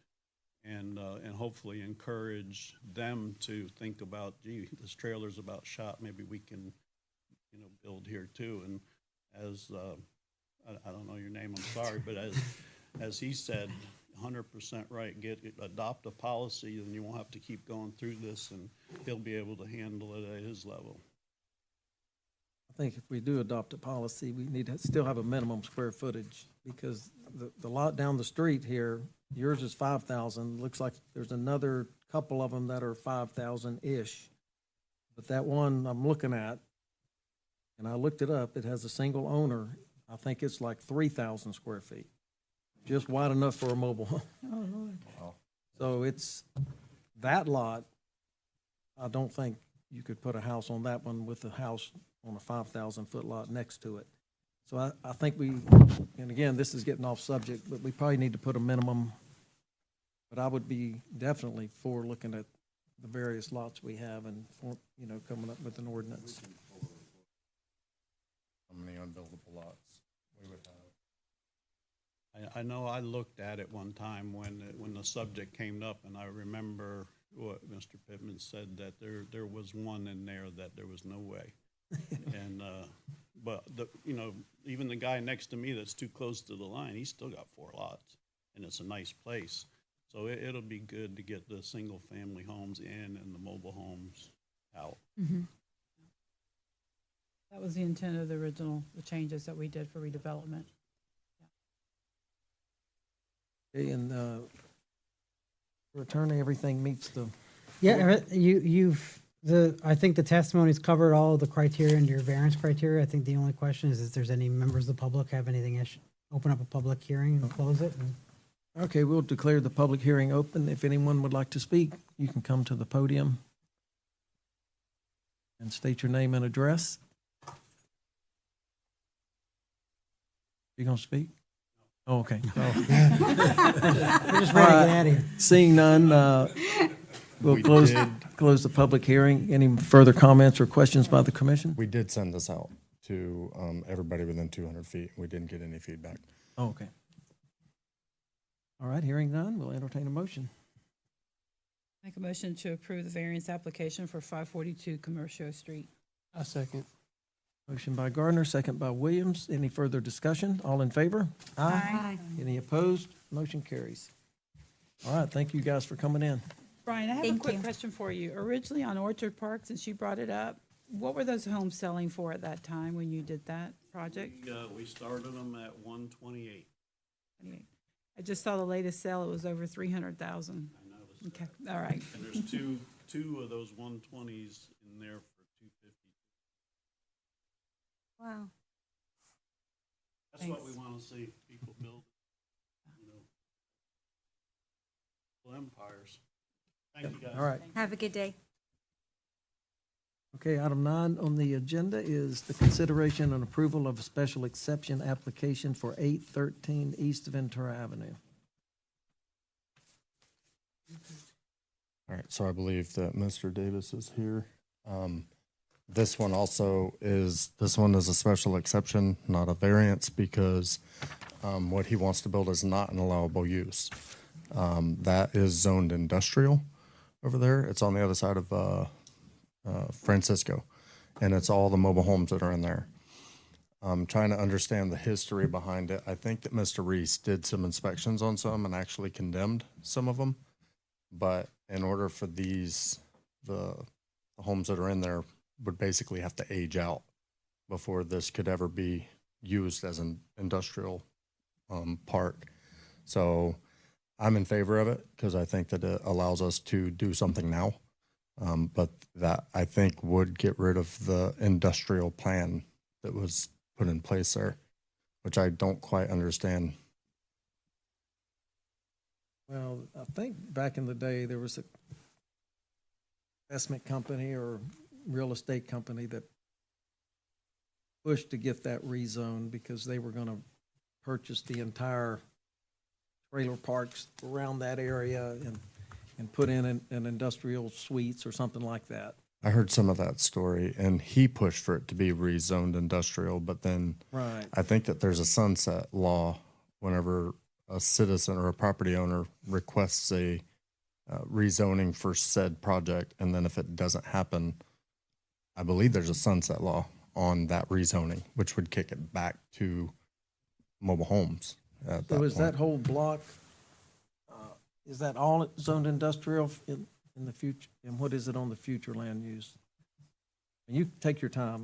and hopefully encourage them to think about, gee, this trailer's about shot, maybe we can, you know, build here too. And as, I don't know your name, I'm sorry, but as he said, 100% right, adopt a policy, and you won't have to keep going through this, and he'll be able to handle it at his level. I think if we do adopt a policy, we need to still have a minimum square footage, because the lot down the street here, yours is 5,000. Looks like there's another couple of them that are 5,000-ish. But that one I'm looking at, and I looked it up, it has a single owner. I think it's like 3,000 square feet, just wide enough for a mobile home. Oh, Lord. So it's, that lot, I don't think you could put a house on that one with a house on a 5,000-foot lot next to it. So I think and again, this is getting off subject, but we probably need to put a minimum. But I would be definitely for looking at the various lots we have and, you know, coming up with an ordinance. how many unbuildable lots we would have. I know I looked at it one time when the subject came up, and I remember what Mr. Pittman said, that there was one in there that there was no way. And, but you know, even the guy next to me that's too close to the line, he's still got 4 lots, and it's a nice place. So it'll be good to get the single-family homes in and the mobile homes out. That was the intent of the changes that we did for redevelopment. Okay, and for attorney, everything meets the. Yeah, I think the testimony's covered all of the criteria and your variance criteria. I think the only question is if there's any members of the public have anything, open up a public hearing and close it. Okay, we'll declare the public hearing open. If anyone would like to speak, you can come to the podium and state your name and address. You gonna speak? Oh, okay. We're just ready to get out of here. Seeing none, we'll close the public hearing. Any further comments or questions by the commission? We did send this out to everybody within 200 feet. We didn't get any feedback. Oh, okay. All right, hearing none, we'll entertain a motion. Make a motion to approve the variance application for 542 Commercial Street. A second. Motion by Gardner, second by Williams. Any further discussion? All in favor? Aye. Any opposed? Motion carries. All right, thank you guys for coming in. Brian, I have a Thank quick you. question for you. Originally on Orchard Park, since you brought it up, what were those homes selling for at that time when you did that project? We started them at 128. I just saw the latest sale, it was over 300,000. I noticed. Okay, all right. And there's two of those 120s in there for 250. Wow. That's what we want to see, people build, empires. Thank you, guys. All right. Have a good day. Okay, item 9 on the agenda is the consideration and approval of a special exception application for 813 East Ventura Avenue. All right, so I believe that Mr. Davis is here. This one is a special exception, not a variance, because what he wants to build is not an allowable use. That is zoned industrial over there. It's on the other side of Francisco, and it's all the mobile homes that are in there. I'm trying to understand the history behind it. I think that Mr. Reese did some inspections on some and actually condemned some of them, but in order for the homes that are in there would basically have to age out before this could ever be used as an industrial park. So I'm in favor of it because I think that it allows us to do something now. But that I think would get rid of the industrial plan that was put in place there, which I don't quite understand. Well, I think back in the day, there was a investment company or real estate company that pushed to get that rezoned because they were going to purchase the entire trailer parks around that area and put in an industrial suites or something like that. I heard some of that story, and he pushed for it to be rezoned industrial, but then Right. I think that there's a sunset law whenever a citizen or a property owner requests a rezoning for said project, and then if it doesn't happen, I believe there's a sunset law on that rezoning, which would kick it back to mobile homes at that So is point. that whole block, is that all zoned industrial in the future? And what is it on the future land use? And you take your time.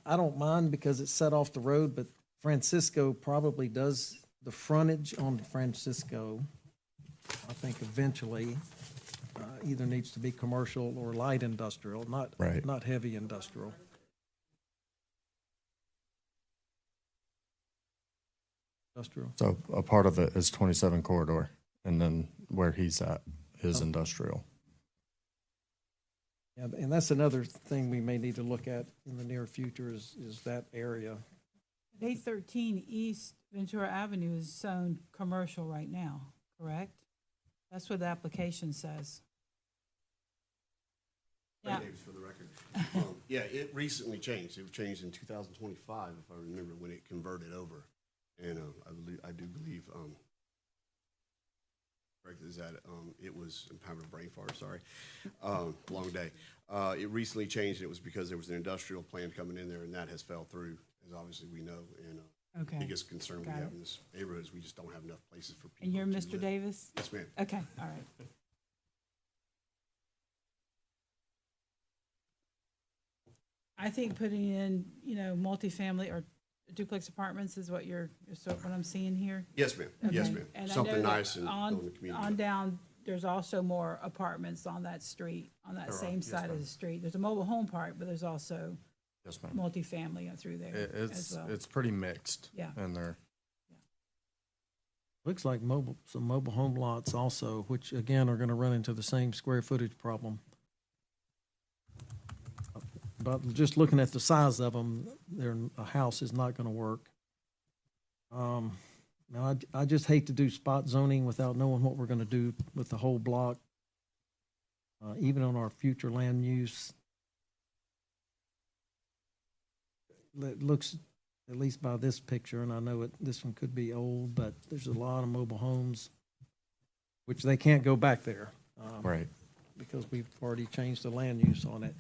I don't mind because it's set off the road, but Francisco probably does the frontage on Francisco. I think eventually either needs to be commercial or light industrial, not heavy industrial. So a part of it is 27 corridor, and then where he's at is industrial. Yeah, and that's another thing we may need to look at in the near future is that area. 813 East Ventura Avenue is zoned commercial right now, correct? That's what the application says. Yeah. Davis for the record. Yeah, it recently changed. It was changed in 2025, if I remember, when it converted over. And I do believe, correct, is that it was, I'm having a brain fart, sorry, long day. It recently changed, and it was because there was an industrial plan coming in there, and that has fell through, as obviously we know. And Okay. biggest concern we Got have it. in this neighborhood is we just don't have enough places for people. And you're to Mr. live. Davis? Yes, ma'am. Okay, all right. I think putting in, multifamily or duplex apartments is what what I'm seeing here. Yes, ma'am. Yes, Okay. ma'am. And I know Something that nice and on- building the community. On down, there's also more apartments on that street, on that There are, same yes, side of ma'am. the street. There's a mobile home park, but there's also Yes, ma'am. multifamily through there It's, as well. it's pretty mixed Yeah. in there. Looks like some mobile home lots also, which again are gonna run into the same square footage problem. But just looking at the size of them, a house is not gonna work. Now, I just hate to do spot zoning without knowing what we're gonna do with the whole block. Even on our future land use. It looks, at least by this picture, and I know this one could be old, but there's a lot of mobile homes, which they can't go back there. Right. Because we've already changed the land use on it.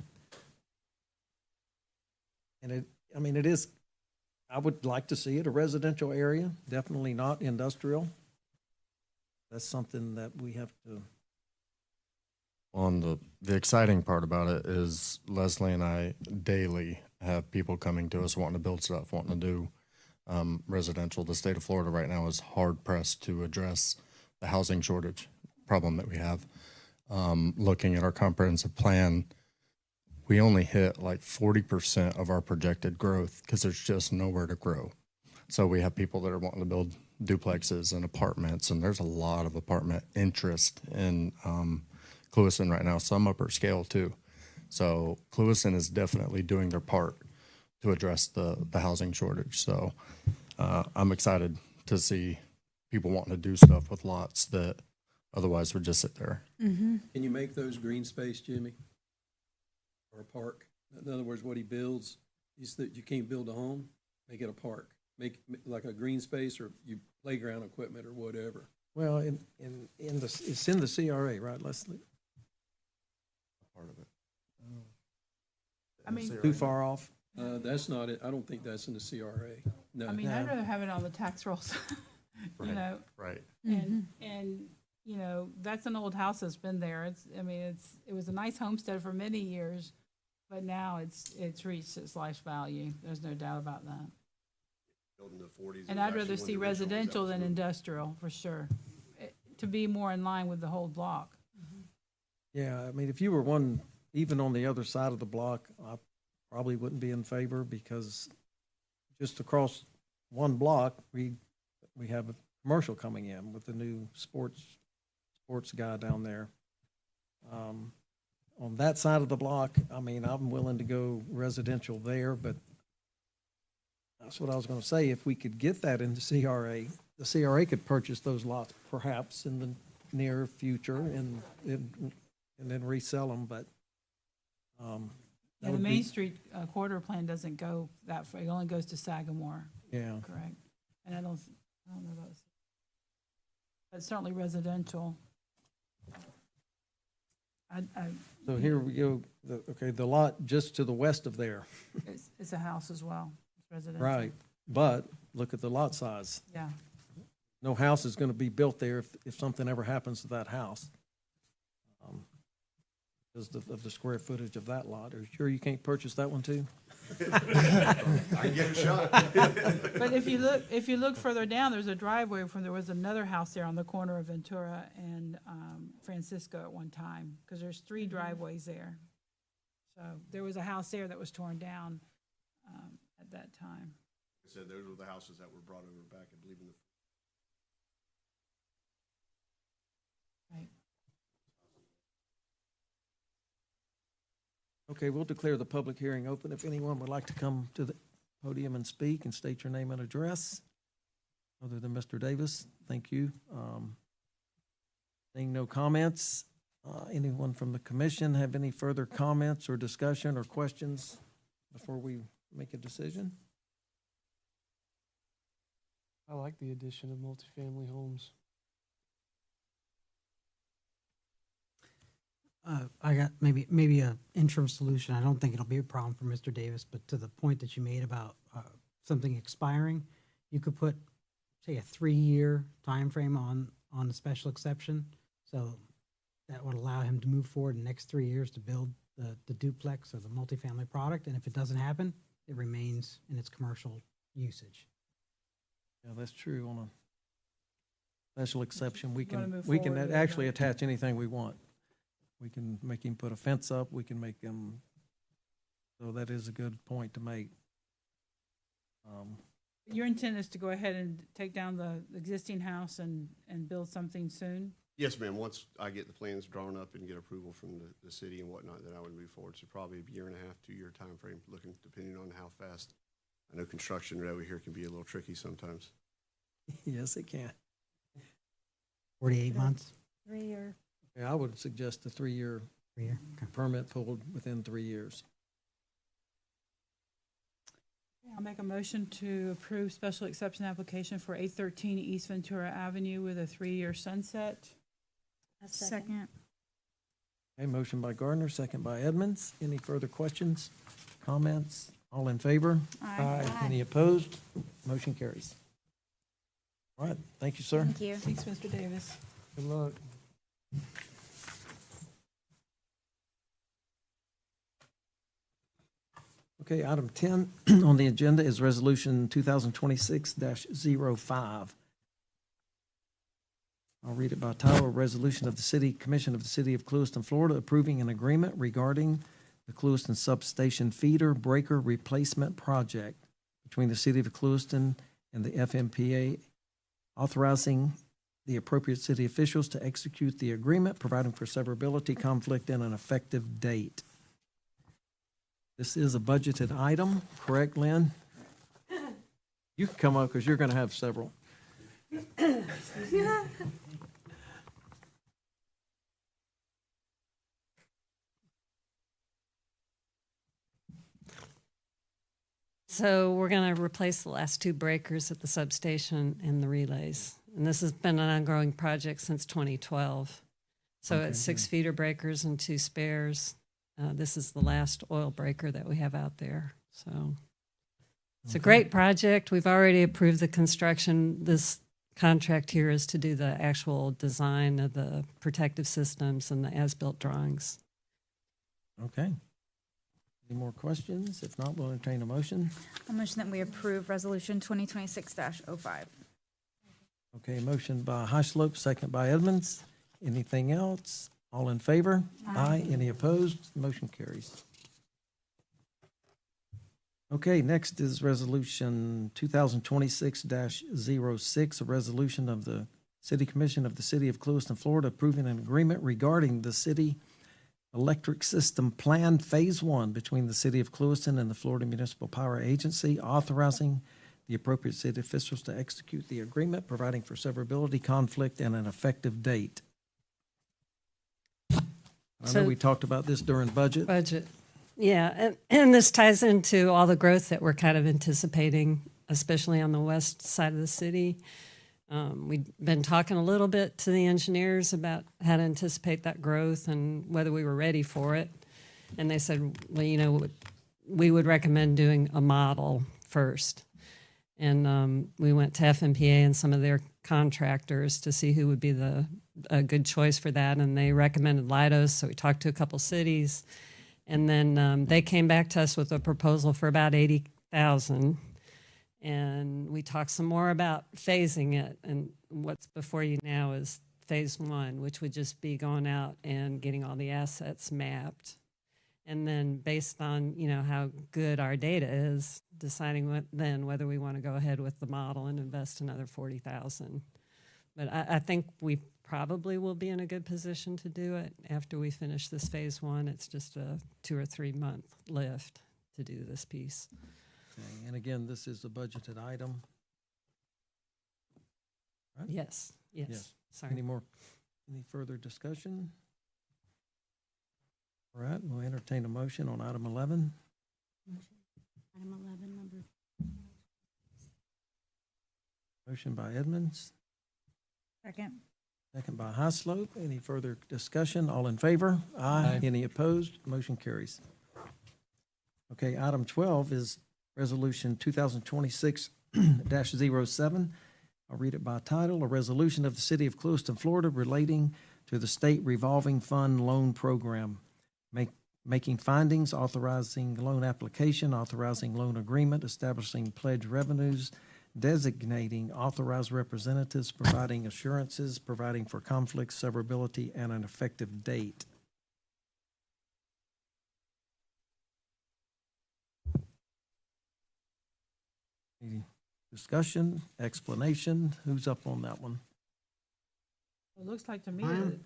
And it is, I would like to see it a residential area, definitely not industrial. That's something that we have to, On the exciting part about it is Leslie and I daily have people coming to us wanting to build stuff, wanting to do residential. The state of Florida right now is hard pressed to address the housing shortage problem that we have. Looking at our comprehensive plan, we only hit like 40% of our projected growth because there's just nowhere to grow. So we have people that are wanting to build duplexes and apartments, and there's a lot of apartment interest in Clewiston right now, some upper scale too. So Clewiston is definitely doing their part to address the housing shortage. So I'm excited to see people wanting to do stuff with lots that otherwise would just sit there. Can you make those green space, Jimmy? Or a park? In other words, what he builds, is that you can't build a home, make it a park. Make like a green space or you playground equipment or whatever. well, it's in the CRA, right, Leslie? Part of it. I mean, Too far off? That's not it. I don't think that's in the CRA. No. I'd Yeah. rather have it on the tax rolls, Right. Right. and, that's an old house that's been there. It was a nice homestead for many years, but now it's reached its life value. There's no doubt about that. Built in the 40s. And It was I'd rather actually one of see the original ones residential that than was moved. industrial, for sure, to be more in line with the whole block. Yeah, if you were even on the other side of the block, I probably wouldn't be in favor because just across one block, we have a commercial coming in with the new sports guy down there. On that side of the block, I'm willing to go residential there, but that's what I was gonna say. If we could get that in the CRA, the CRA could purchase those lots perhaps in the near future and then resell them, but, that Yeah, the would Main be, Street quarter plan doesn't go that far. It only goes to Sagamore, yeah. correct? And I don't know about, but certainly residential. So here we go, the lot just to the west of there, It's a house as well. It's residential. right, but look at the lot size. Yeah. No house is gonna be built there if something ever happens to that house. Because of the square footage of that lot. Are you sure you can't purchase that one too? I can get a shot. But if you look further down, there's a driveway there was another house there on the corner of Ventura and Francisco at one time, because there's 3 driveways there. So there was a house there that was torn down at that time. I said those were the houses that were brought over back, I believe, in the Right. Okay, we'll declare the public hearing open. If anyone would like to come to the podium and speak and state your name and address, other than Mr. Davis, thank you. Seeing no comments, anyone from the commission have any further comments or discussion or questions before we make a decision? I like the addition of multifamily homes. I got maybe a interim solution. I don't think it'll be a problem for Mr. Davis, but to the point that you made about something expiring, you could put, say, a 3-year time frame on the special exception. So that would allow him to move forward in the next 3 years to build the duplex or the multifamily product. And if it doesn't happen, it remains in its commercial usage. Yeah, that's true. On a special exception, we Wanna can, move we can forward with actually that. attach anything we want. We can make him put a fence up, we can make him, so that is a good point to make. Your intent is to go ahead and take down the existing house and build something soon? Yes, ma'am. Once I get the plans drawn up and get approval from the city and whatnot, then I would move forward. So probably a 1.5 2-year timeframe, looking, depending on how fast. I know construction over here can be a little tricky sometimes. Yes, it can. 48 months, 3 year. Yeah, I would suggest a 3-year 3-year. Okay. permit pulled within 3 years. I'll make a motion to approve special exception application for 813 East Ventura Avenue with a 3-year sunset. Second. Okay, motion by Gardner, second by Edmonds. Any further questions, comments? All in favor? Aye. Any opposed? Motion carries. All right, thank you, sir. Thank you. Thanks, Mr. Davis. Good luck. Okay, item 10 on the agenda is Resolution 2026-05. I'll read it by title, a resolution of the City Commission of the City of Clewiston, Florida, approving an agreement regarding the Clewiston Substation Feeder Breaker Replacement Project between the City of Clewiston and the FMPA, authorizing the appropriate city officials to execute the agreement, providing for severability, conflict, and an effective date. This is a budgeted item, correct, Lynn? You can come up because you're going to have several. So we're going to replace the last 2 breakers at the substation and the relays. And this has been an ongoing project since 2012. So Okay, it's 6 feeder breakers and 2 spares. This is the last oil breaker that we have out there. So it's a great project. We've already approved the construction. This contract here is to do the actual design of the protective systems and the as-built drawings. Okay. Any more questions? If not, we'll entertain a motion. A motion that we approve resolution 2026-05. Okay, motion by Highslope, second by Edmonds. Anything else? All in favor? Aye. Any opposed? Motion carries. Okay, next is Resolution 2026-06, a resolution of the City Commission of the City of Clewiston, Florida, approving an agreement regarding the city electric system plan Phase 1 between the City of Clewiston and the Florida Municipal Power Agency, authorizing the appropriate city officials to execute the agreement, providing for severability, conflict, and an effective date. I know we talked about this during budget. Yeah, and this ties into all the growth that we're kind of anticipating, especially on the west side of the city. We've been talking a little bit to the engineers about how to anticipate that growth and whether we were ready for it. And they said, well, you know, we would recommend doing a model first. And we went to FMPA and some of their contractors to see who would be a good choice for that. And they recommended Leidos, so we talked to a couple cities. And then they came back to us with a proposal for about $80,000. And we talked some more about phasing it. And what's before you now is Phase 1, which would just be going out and getting all the assets mapped. And then based on, you know, how good our data is, deciding then whether we want to go ahead with the model and invest another $40,000. But I think we probably will be in a good position to do it after we finish this Phase 1. It's just a 2 or 3 month lift to do this piece. Okay, and again, this is a budgeted item. Right? Yes. Sorry. Any further discussion? All right, we'll entertain a motion on item 11. Item 11, number. Motion by Edmonds, Second. second by Highslope. Any further discussion? All in favor? Aye. Any opposed? Motion carries. Okay, item 12 is Resolution 2026-07, -07. I'll read it by title. A resolution of the City of Clewiston, Florida relating to the State Revolving Fund Loan Program. Making findings, authorizing loan application, authorizing loan agreement, establishing pledge revenues, designating authorized representatives, providing assurances, providing for conflict, severability, and an effective date. Any discussion, explanation? Who's up on that one? It looks like to me that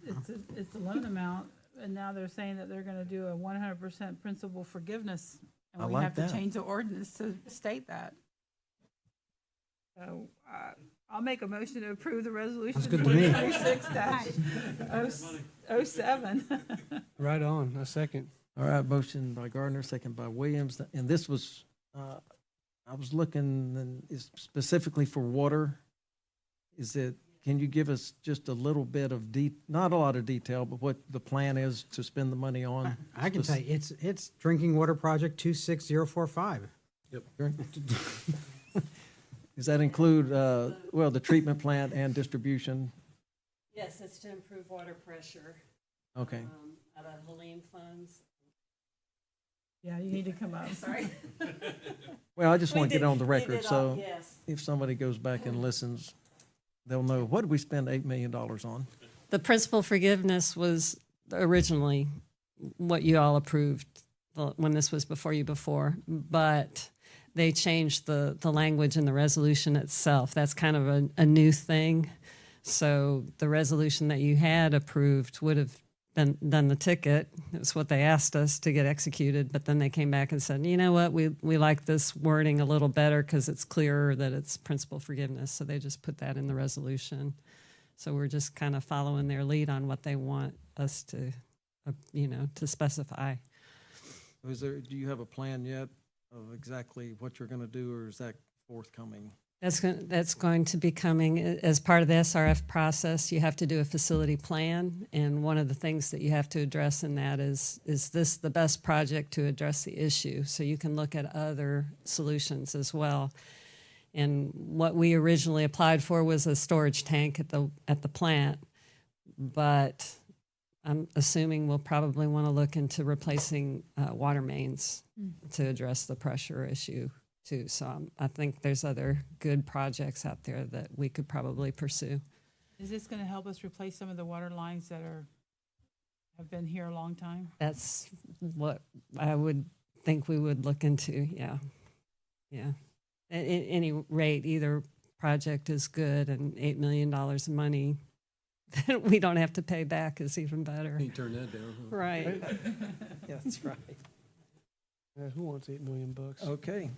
it's a loan amount, and now they're saying that they're gonna do a 100% principal forgiveness. And I we like have that. to change the ordinance to state that. So, I'll make a motion to approve the resolution. That's good to me. 26-07. Right on, a second. All right, motion by Gardner, second by Williams, and this was, I was looking, and it's specifically for water. Can you give us just a little bit of not a lot of detail, but what the plan is to spend the money on? I can tell you, it's Drinking Water Project 26045. Yep. Does that include, the treatment plant and distribution? Yes, it's to improve water pressure. Okay. Out of Helene funds. Yeah, you need to come up. Sorry. Well, I just want to We get it on the did- we record, did so all- yes. if somebody goes back and listens, they'll know, what did we spend $8 million on? The principal forgiveness was originally what you all approved when this was before you before, but they changed the language in the resolution itself. That's kind of a new thing. So the resolution that you had approved would have been done the ticket. It's what they asked us to get executed, but then they came back and said, you know what, we like this wording a little better because it's clearer that it's principal forgiveness. So they just put that in the resolution. So we're just kind of following their lead on what they want us to, to specify. Do you have a plan yet of exactly what you're going to do, or is that forthcoming? That's going to be coming as part of the SRF process. You have to do a facility plan, and one of the things that you have to address in that is this the best project to address the issue? So you can look at other solutions as well. And what we originally applied for was a storage tank at the plant, but I'm assuming we'll probably want to look into replacing water mains to address the pressure issue too. So I think there's other good projects out there that we could probably pursue. Is this gonna help us replace some of the water lines that have been here a long time? That's what I would think we would look into. Yeah. At any rate, either project is good, and $8 million of money that we don't have to pay back is even better. Can't turn that down, huh? Right. Yeah, that's right. Who wants $8 million? Okay.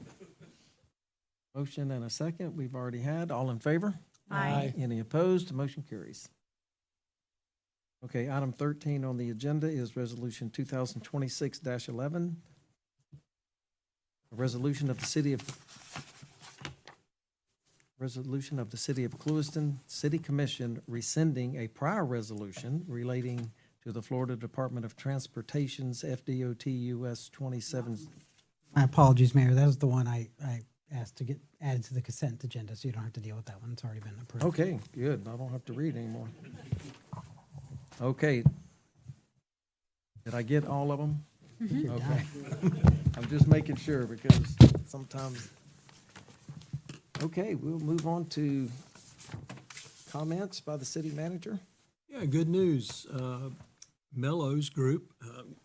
Motion and a second, we've already had. All in favor? Aye. Any opposed? Motion carries. Okay, item 13 on the agenda is Resolution 2026-11. A resolution of the City of Clewiston City Commission rescinding a prior resolution relating to the Florida Department of Transportation's FDOT US 27. My apologies, Mayor, that was the one I asked to get added to the consent agenda, so you don't have to deal with that one. It's already been approved. Okay, good. I don't have to read anymore. Okay. Did I get all of them? Okay. I'm just making sure because sometimes. Okay, we'll move on to comments by the city manager. Yeah, good news. Mellows Group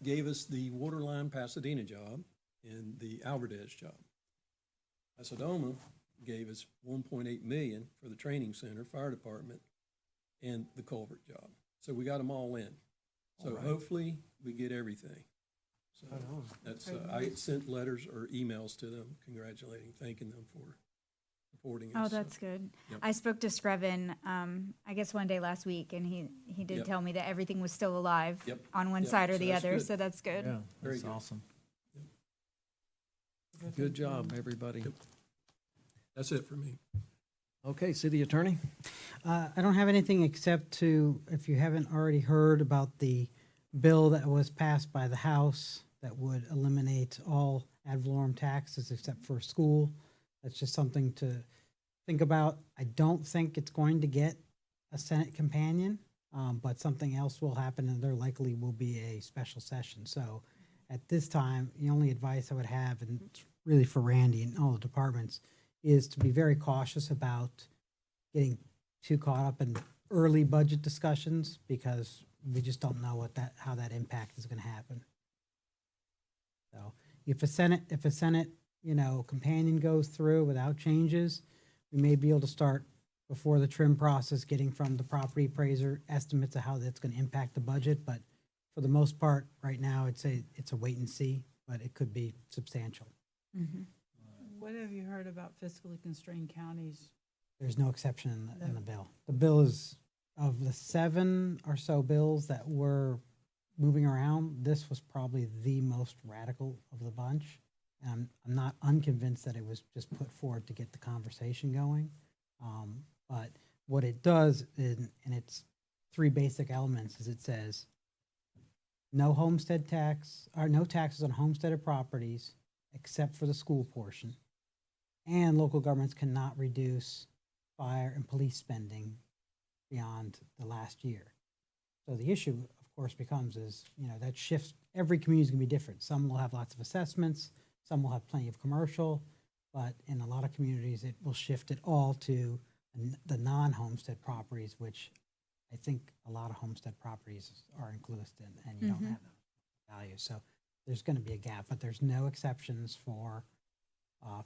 gave us the Waterline Pasadena job and the Alvardez job. Pasadena gave us $1.8 million for the training center, fire department, and the culvert job. So we got them all in. So hopefully we get everything. So that's, I sent letters or emails to them congratulating, thanking them for supporting us. Oh, that's good. Yep. I spoke to Screven, I guess one day last week, and he did Yep. tell me that everything was still alive Yep. on one Yep. side or So the that's other, good. so that's good. Yeah, Very that's good. awesome. Good job, everybody. Yep. That's it for me. Okay, city attorney? I don't have anything except to, if you haven't already heard about the bill that was passed by the House that would eliminate all ad valorem taxes except for school. That's just something to think about. I don't think it's going to get a Senate companion, but something else will happen, and there likely will be a special session. So at this time, the only advice I would have, and it's really for Randy and all the departments, is to be very cautious about getting too caught up in early budget discussions, because we just don't know how that impact is going to happen. So if a Senate, companion goes through without changes, we may be able to start before the trim process, getting from the property appraiser estimates of how that's going to impact the budget. But for the most part, right now, I'd say it's a wait and see, but it could be substantial. What have you heard about fiscally constrained counties? There's no exception in the bill. The bill is, of the 7 or so bills that were moving around, this was probably the most radical of the bunch. And I'm not unconvinced that it was just put forward to get the conversation going. But what it does, in its 3 basic elements, is it says no homestead tax, or no taxes on homesteaded properties except for the school portion. And local governments cannot reduce fire and police spending beyond the last year. So the issue, of course, becomes that shifts. Every community is going to be different. Some will have lots of assessments, some will have plenty of commercial, but in a lot of communities, it will shift it all to the non-homestead properties, which I think a lot of homestead properties are in Clewiston, and you don't have that value. So there's going to be a gap, but there's no exceptions for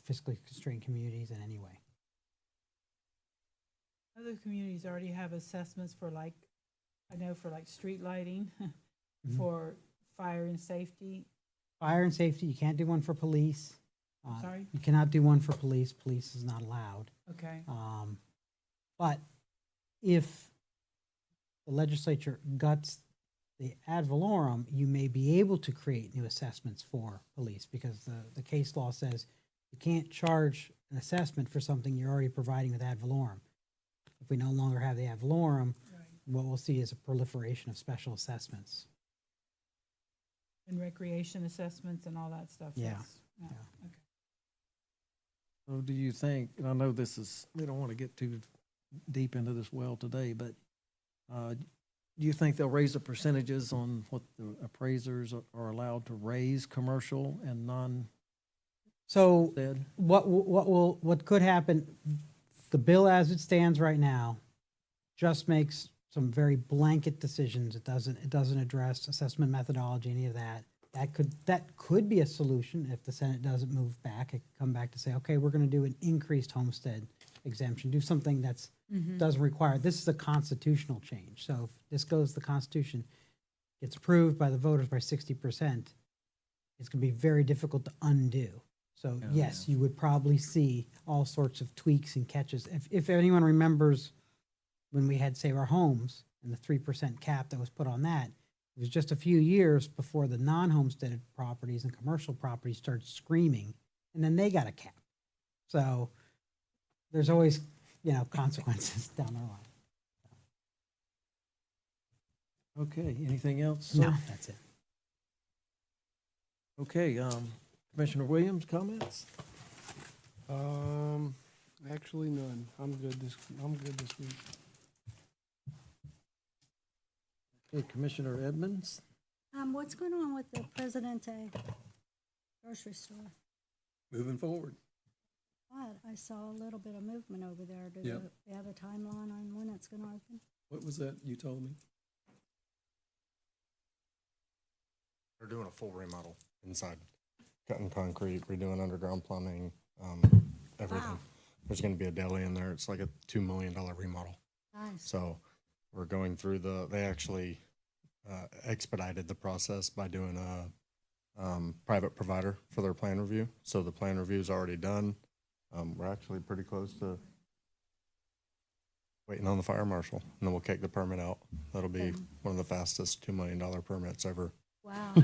fiscally constrained communities in any way. Other communities already have assessments for street lighting, for fire and safety. Fire and safety, you can't do one for police. Sorry? You cannot do one for police. Police is not allowed. Okay. But if the legislature guts the ad valorem, you may be able to create new assessments for police, because the case law says you can't charge an assessment for something you're already providing with ad valorem. If we no longer have the ad valorem, what we'll see is a proliferation of special assessments. And recreation assessments and all that stuff. Yeah. Okay. So do you think, and I know we don't want to get too deep into this well today, but do you think they'll raise the percentages on what the appraisers are allowed to raise commercial and non? So what could happen, the bill as it stands right now just makes some very blanket decisions. It doesn't address assessment methodology, any of that. That could be a solution if the Senate doesn't move back. It could come back to say, okay, we're going to do an increased homestead exemption, do something that's doesn't require. This is a constitutional change. So if this goes, the Constitution gets approved by the voters by 60%, it's going to be very difficult to undo. So yes, you would probably see all sorts of tweaks and catches. If anyone remembers when we had Save Our Homes and the 3% cap that was put on that, it was just a few years before the non-homesteaded properties and commercial properties started screaming, and then they got a cap. So there's always, consequences down the line. Okay, anything else, sir? No, that's it. Okay, Commissioner Williams, comments? Actually none. I'm good this week. Okay, Commissioner Edmonds? What's going on with the Presidente grocery store? Moving forward. I saw a little bit of movement over there. Do Yep. they have a timeline on when it's going to open? What was that you told me? They're doing a full remodel inside, cutting concrete, redoing underground plumbing, everything. Wow. There's going to be a deli in there. It's like a $2 million remodel. Nice. So we're going through they actually expedited the process by doing a private provider for their plan review. So the plan review is already done. We're actually pretty close to waiting on the fire marshal, and then we'll kick the permit out. That'll be one of the fastest $2 million permits ever. Wow.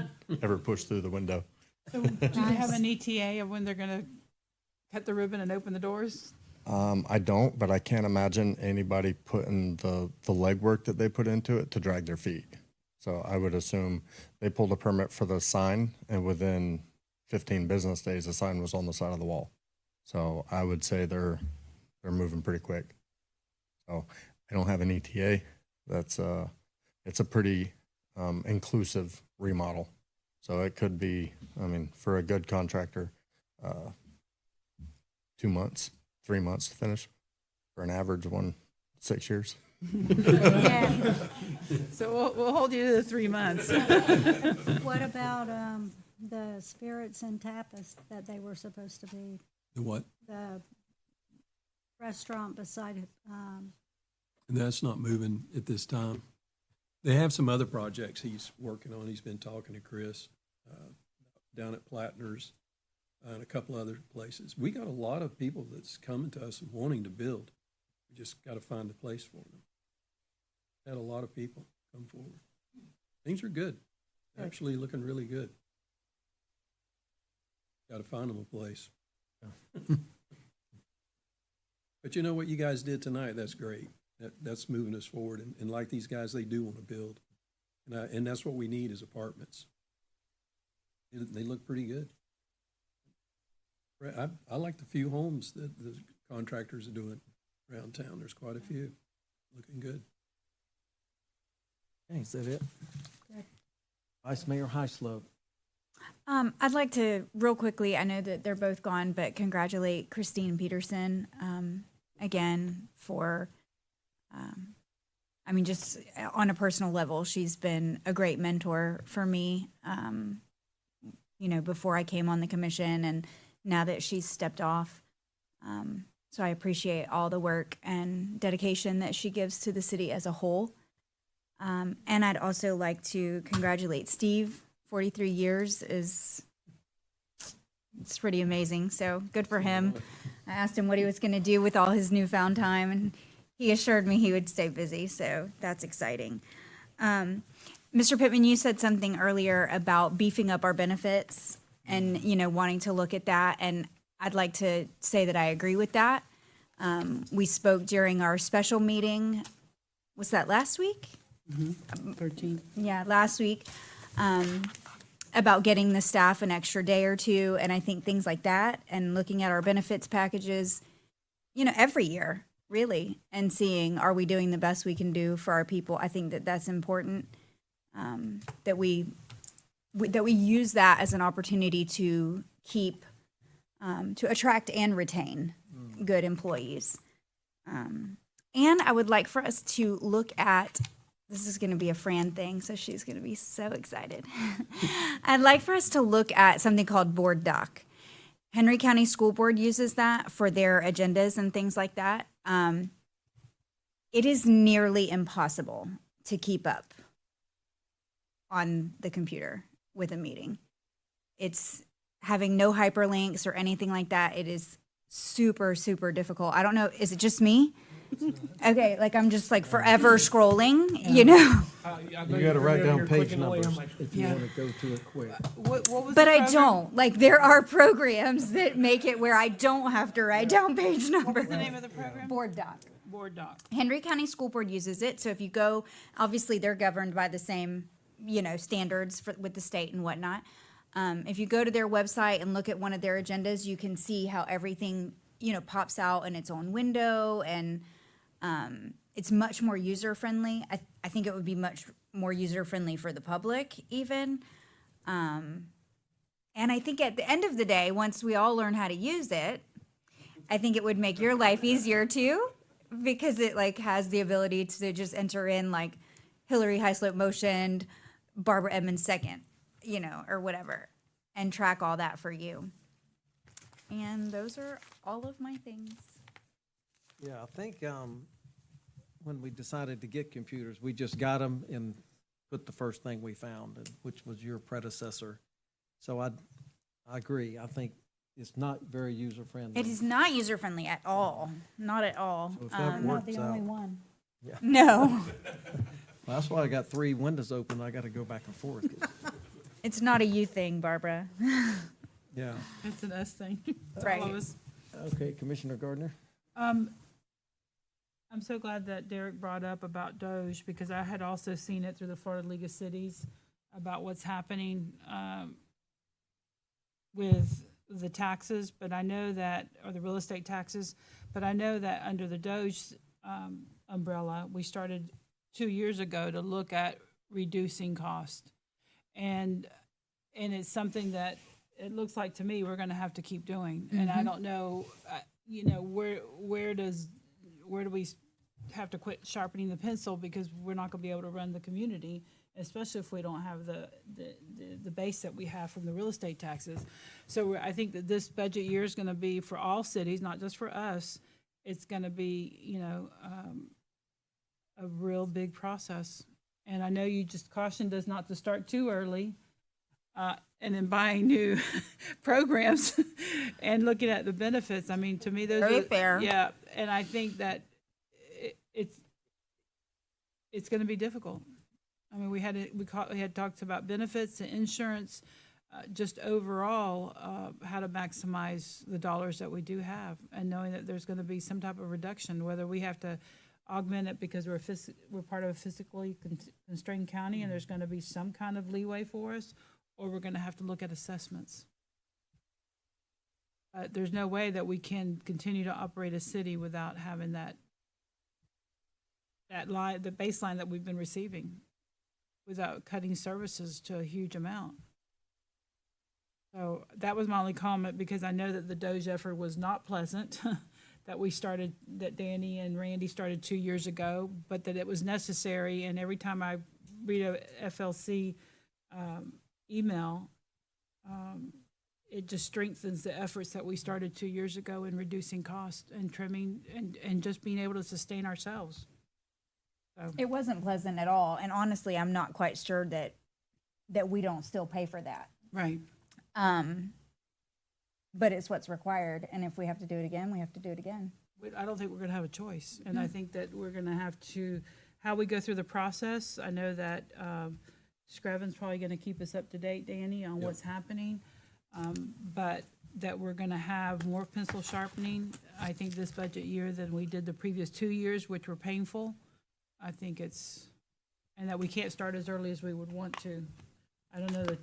Ever pushed through the window. So do they have an ETA of when they're going to cut the ribbon and open the doors? I don't, but I can't imagine anybody putting the legwork that they put into it to drag their feet. So I would assume they pulled a permit for the sign, and within 15 business days, the sign was on the side of the wall. So I would say they're they're moving pretty quick. So I don't have an ETA. That's it's a pretty inclusive remodel. So it could be, I mean, for a good contractor, 2 months, 3 months to finish. For an average one, 6 years. So we'll hold you to the 3 months. What about the Spirits and Tapas that they were supposed to be? The what? The restaurant beside it. And that's not moving at this time. They have some other projects he's working on. He's been talking to Chris down at Plattner's and a couple other places. We got a lot of people that's coming to us and wanting to build. We just got to find a place for them. Had a lot of people come forward. Things are good. Actually looking really good. Got to find them a place. But you know what you guys did tonight? That's great. That's moving us forward. And like these guys, they do want to build. And that's what we need is apartments. They look pretty good. I like the few homes that the contractors are doing around town. There's quite a few. Looking good. Okay, is that it? Good. Vice Mayor Heislow. I'd like to real quickly, I know that they're both gone, but congratulate Christine Peterson again for, I mean, just on a personal level, she's been a great mentor for me, you know, before I came on the commission and now that she's stepped off. So I appreciate all the work and dedication that she gives to the city as a whole. And I'd also like to congratulate Steve. 43 years it's pretty amazing. So good for him. I asked him what he was going to do with all his newfound time, and he assured me he would stay busy. So that's exciting. Mr. Pittman, you said something earlier about beefing up our benefits and, you know, wanting to look at that. And I'd like to say that I agree with that. We spoke during our special meeting. Was that last week? 13. Yeah, last week. About getting the staff an extra day or two, and I think things like that, and looking at our benefits packages, you know, every year, really, and seeing, are we doing the best we can do for our people? I think that that's important, that we use that as an opportunity to keep, to attract and retain good employees. And I would like for us to look at, this is going to be a Fran thing, so she's going to be so excited. I'd like for us to look at something called Board Doc. Henry County School Board uses that for their agendas and things like that. It is nearly impossible to keep up on the computer with a meeting. It's having no hyperlinks or anything like that. It is super, super difficult. I don't know, is it just me? Okay, like I'm just like forever scrolling, you know? You got to write down page numbers if you want to go to it quick. What was But the I program? don't. Like there are programs that make it where I don't have to write down page numbers. What's the name of the program? Board Doc. Board Doc. Henry County School Board uses it. So if you go, obviously they're governed by the same, you know, standards with the state and whatnot. If you go to their website and look at one of their agendas, you can see how everything, you know, pops out in its own window, and it's much more user-friendly. I think it would be much more user-friendly for the public even. And I think at the end of the day, once we all learn how to use it, I think it would make your life easier too, because it like has the ability to just enter in like Hillary Highslope motioned, Barbara Edmonds second, you know, or whatever, and track all that for you. And those are all of my things. Yeah, I think when we decided to get computers, we just got them and put the first thing we found, which was your predecessor. So I agree. I think it's not very user-friendly. It is not user-friendly at all. Not at all. So if that Not works the only out. one. Yeah. No, Well, that's why I got 3 windows open. I got to go back and forth. it's not a you thing, Barbara. Yeah. It's an us thing. It's Right. all of us. Okay, Commissioner Gardner? I'm so glad that Derek brought up about Doge, because I had also seen it through the Florida League of Cities about what's happening with the taxes, but I know that, or the real estate taxes, but I know that under the Doge umbrella, we started 2 years ago to look at reducing cost. And it's something that it looks like to me we're going to have to keep doing. And I don't know, where do we have to quit sharpening the pencil, because we're not going to be able to run the community, especially if we don't have the base that we have from the real estate taxes. So I think that this budget year is going to be for all cities, not just for us. It's going to be, a real big process. And I know you just cautioned us not to start too early, and then buying new programs and looking at the benefits. I mean, to me, those Very are fair. Yeah, and I think that it's going to be difficult. I mean, we had talked about benefits and insurance, just overall, how to maximize the dollars that we do have, and knowing that there's going to be some type of reduction, whether we have to augment it because we're part of a physically constrained county and there's going to be some kind of leeway for us, or we're going to have to look at assessments. There's no way that we can continue to operate a city without having the baseline that we've been receiving, without cutting services to a huge amount. So that was my only comment, because I know that the Doge effort was not pleasant, that Danny and Randy started 2 years ago, but that it was necessary. And every time I read a FLC email, it just strengthens the efforts that we started 2 years ago in reducing costs and trimming and just being able to sustain ourselves. So. It wasn't pleasant at all, and honestly, I'm not quite sure that we don't still pay for that. Right. But it's what's required, and if we have to do it again, we have to do it again. I don't think we're going to have a choice, and I think that we're going to have to, how we go through the process. I know that Screven's probably going to keep us up to date, Danny, on what's happening, but that we're going to have more pencil sharpening, I think, this budget year than we did the previous 2 years, which were painful. I think and that we can't start as early as we would want to. I don't know the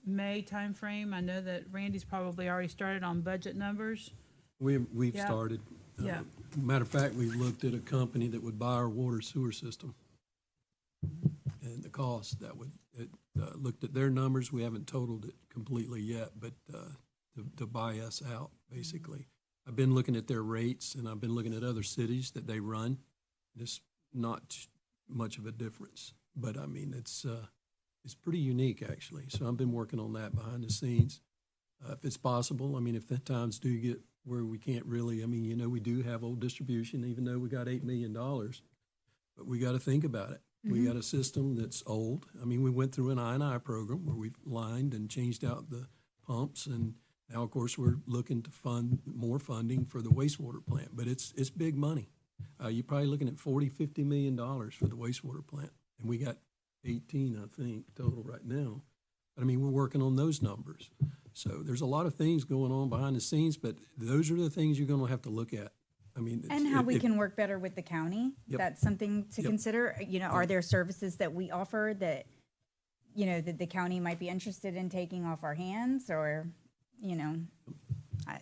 May timeframe. I know that Randy's probably already started on budget numbers. We've Yeah. started. Yeah. Matter of fact, we looked at a company that would buy our water sewer system. And the cost looked at their numbers. We haven't totaled it completely yet, but to buy us out, basically. I've been looking at their rates, and I've been looking at other cities that they run. It's not much of a difference, but I mean, it's pretty unique, actually. So I've been working on that behind the scenes. If it's possible, I mean, if the times do get where we can't really, I mean, we do have old distribution, even though we got $8 million, but we got to think about it. Mm-hmm. We got a system that's old. I mean, we went through an I&I program where we lined and changed out the pumps, and now, of course, we're looking to fund more funding for the wastewater plant, but it's big money. You're probably looking at $40–50 million for the wastewater plant, and we got 18, I think, total right now. But I mean, we're working on those numbers. So there's a lot of things going on behind the scenes, but those are the things you're going to have to look at. I mean, and how we can work better with the county. Yep. That's something to Yep. consider. Are there services that we offer that, that the county might be interested in taking off our hands, or, I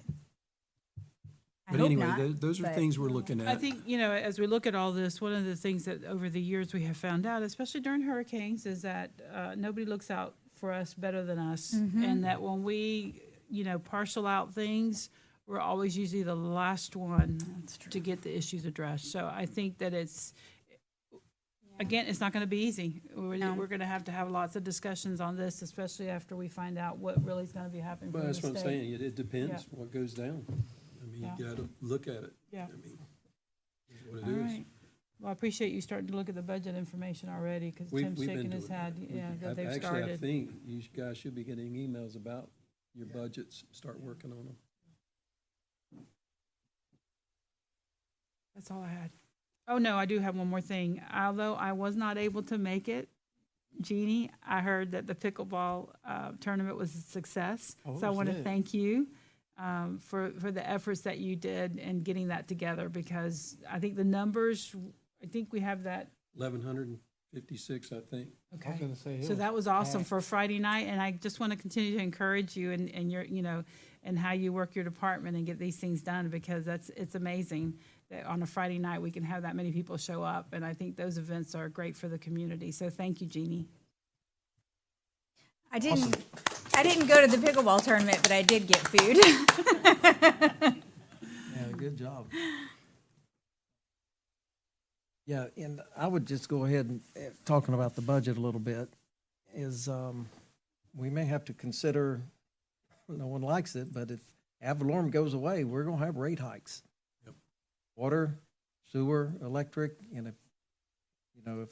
But hope anyway, not, those are but- things we're looking at. I think, as we look at all this, one of the things that over the years we have found out, especially during hurricanes, is that nobody looks out for us better than us. And that when we, parcel out things, we're always usually the last one to get the issues addressed. So I think that again, it's not going to be easy. We're going to have lots of discussions on this, especially after we find out what really is going to be happening. Well, from that's the what I'm state. saying. It depends Yeah. what goes down. I mean, Yeah. you got to look at it. Yeah. I mean, it's what it All is. right. Well, I appreciate you starting to look at the budget information already, because Tim's We've been shaking his doing head, that. that they've Actually, I started. think you guys should be getting emails about your budgets. Start working on them. That's all I had. Oh, no, I do have one more thing. Although I was not able to make it, Jeannie, I heard that the pickleball tournament was a success. So I want to thank you for the efforts that you did in getting that together, because I think the numbers, I think we have that 1,150 56, I think. Okay. gonna say it So was that was awesome packed. for Friday night, and I just want to continue to encourage you and your, and how you work your department and get these things done, because it's amazing that on a Friday night, we can have that many people show up, and I think those events are great for the community. So thank you, Jeannie. I didn't go to the pickleball tournament, but I did get food. Yeah, good job. Yeah, and I would just go ahead and, talking about the budget a little bit, is we may have to consider, no one likes it, but if ad valorem goes away, we're gonna have rate hikes. Yep. Water, sewer, electric, and if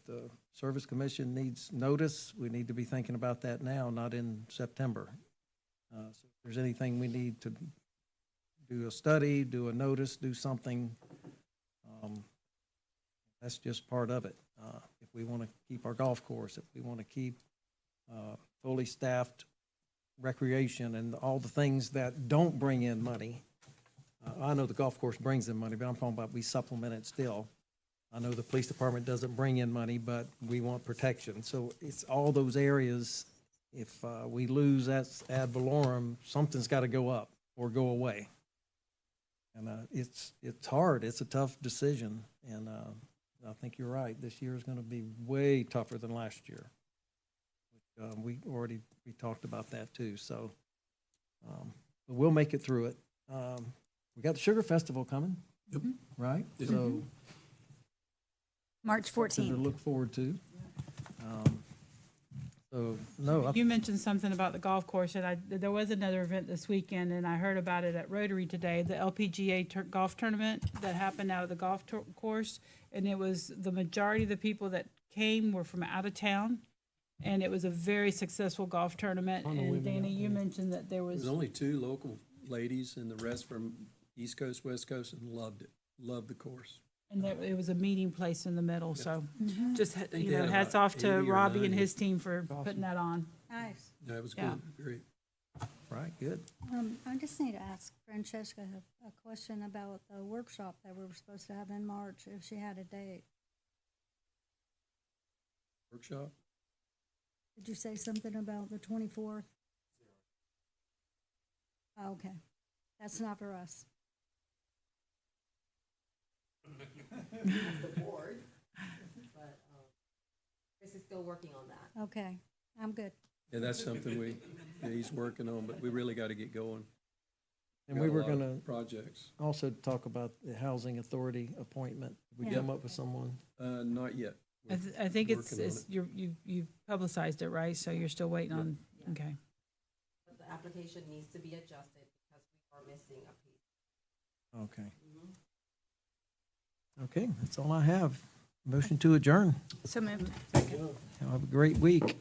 the Service Commission needs notice, we need to be thinking about that now, not in September. So if there's anything we need to do a study, do a notice, do something, that's just part of it. If we want to keep our golf course, if we want to keep fully staffed recreation and all the things that don't bring in money. I know the golf course brings in money, but I'm talking about we supplement it still. I know the police department doesn't bring in money, but we want protection. So it's all those areas. If we lose that ad valorem, something's got to go up or go away. And it's hard. It's a tough decision. And I think you're right. This year is going to be way tougher than last year. We talked about that too. So but we'll make it through it. We got the Sugar Festival coming. Yep. Right? Yep. So March something 14th. to look forward to. So no, You mentioned something about the golf course, and there was another event this weekend, and I heard about it at Rotary today, the LPGA golf tournament that happened out of the golf course, and it was the majority of the people that came were from out of town, and it was a very successful golf tournament. On the And women Danny, out you there. mentioned that there was. There's only 2 local ladies and the rest from East Coast, West Coast, and loved it. Loved the course. And that it was a meeting place in the middle, so just, think they had hats about off to 80 or Robbie and 90. his team for Awesome. putting that on. Nice. Yeah, it was Yeah. good. Great. right, good. I just need to ask Francesca a question about the workshop that we were supposed to have in March, if she had a date. Workshop? Did you say something about the 24th? Oh, okay. That's not for us. The board, but Chris is still working on that. Okay, I'm good. Yeah, that's something he's working on, but we really got to get going. And Got we a were lot of going to projects. also talk about the Housing Authority appointment. Did we Yeah. come up with someone? Not yet. I think it's, Working on you've publicized it, right? So you're still waiting on, okay. But the application needs to be adjusted because we are missing a piece. Okay. Okay, that's all I have. Motion to adjourn. So moved. Have a great week.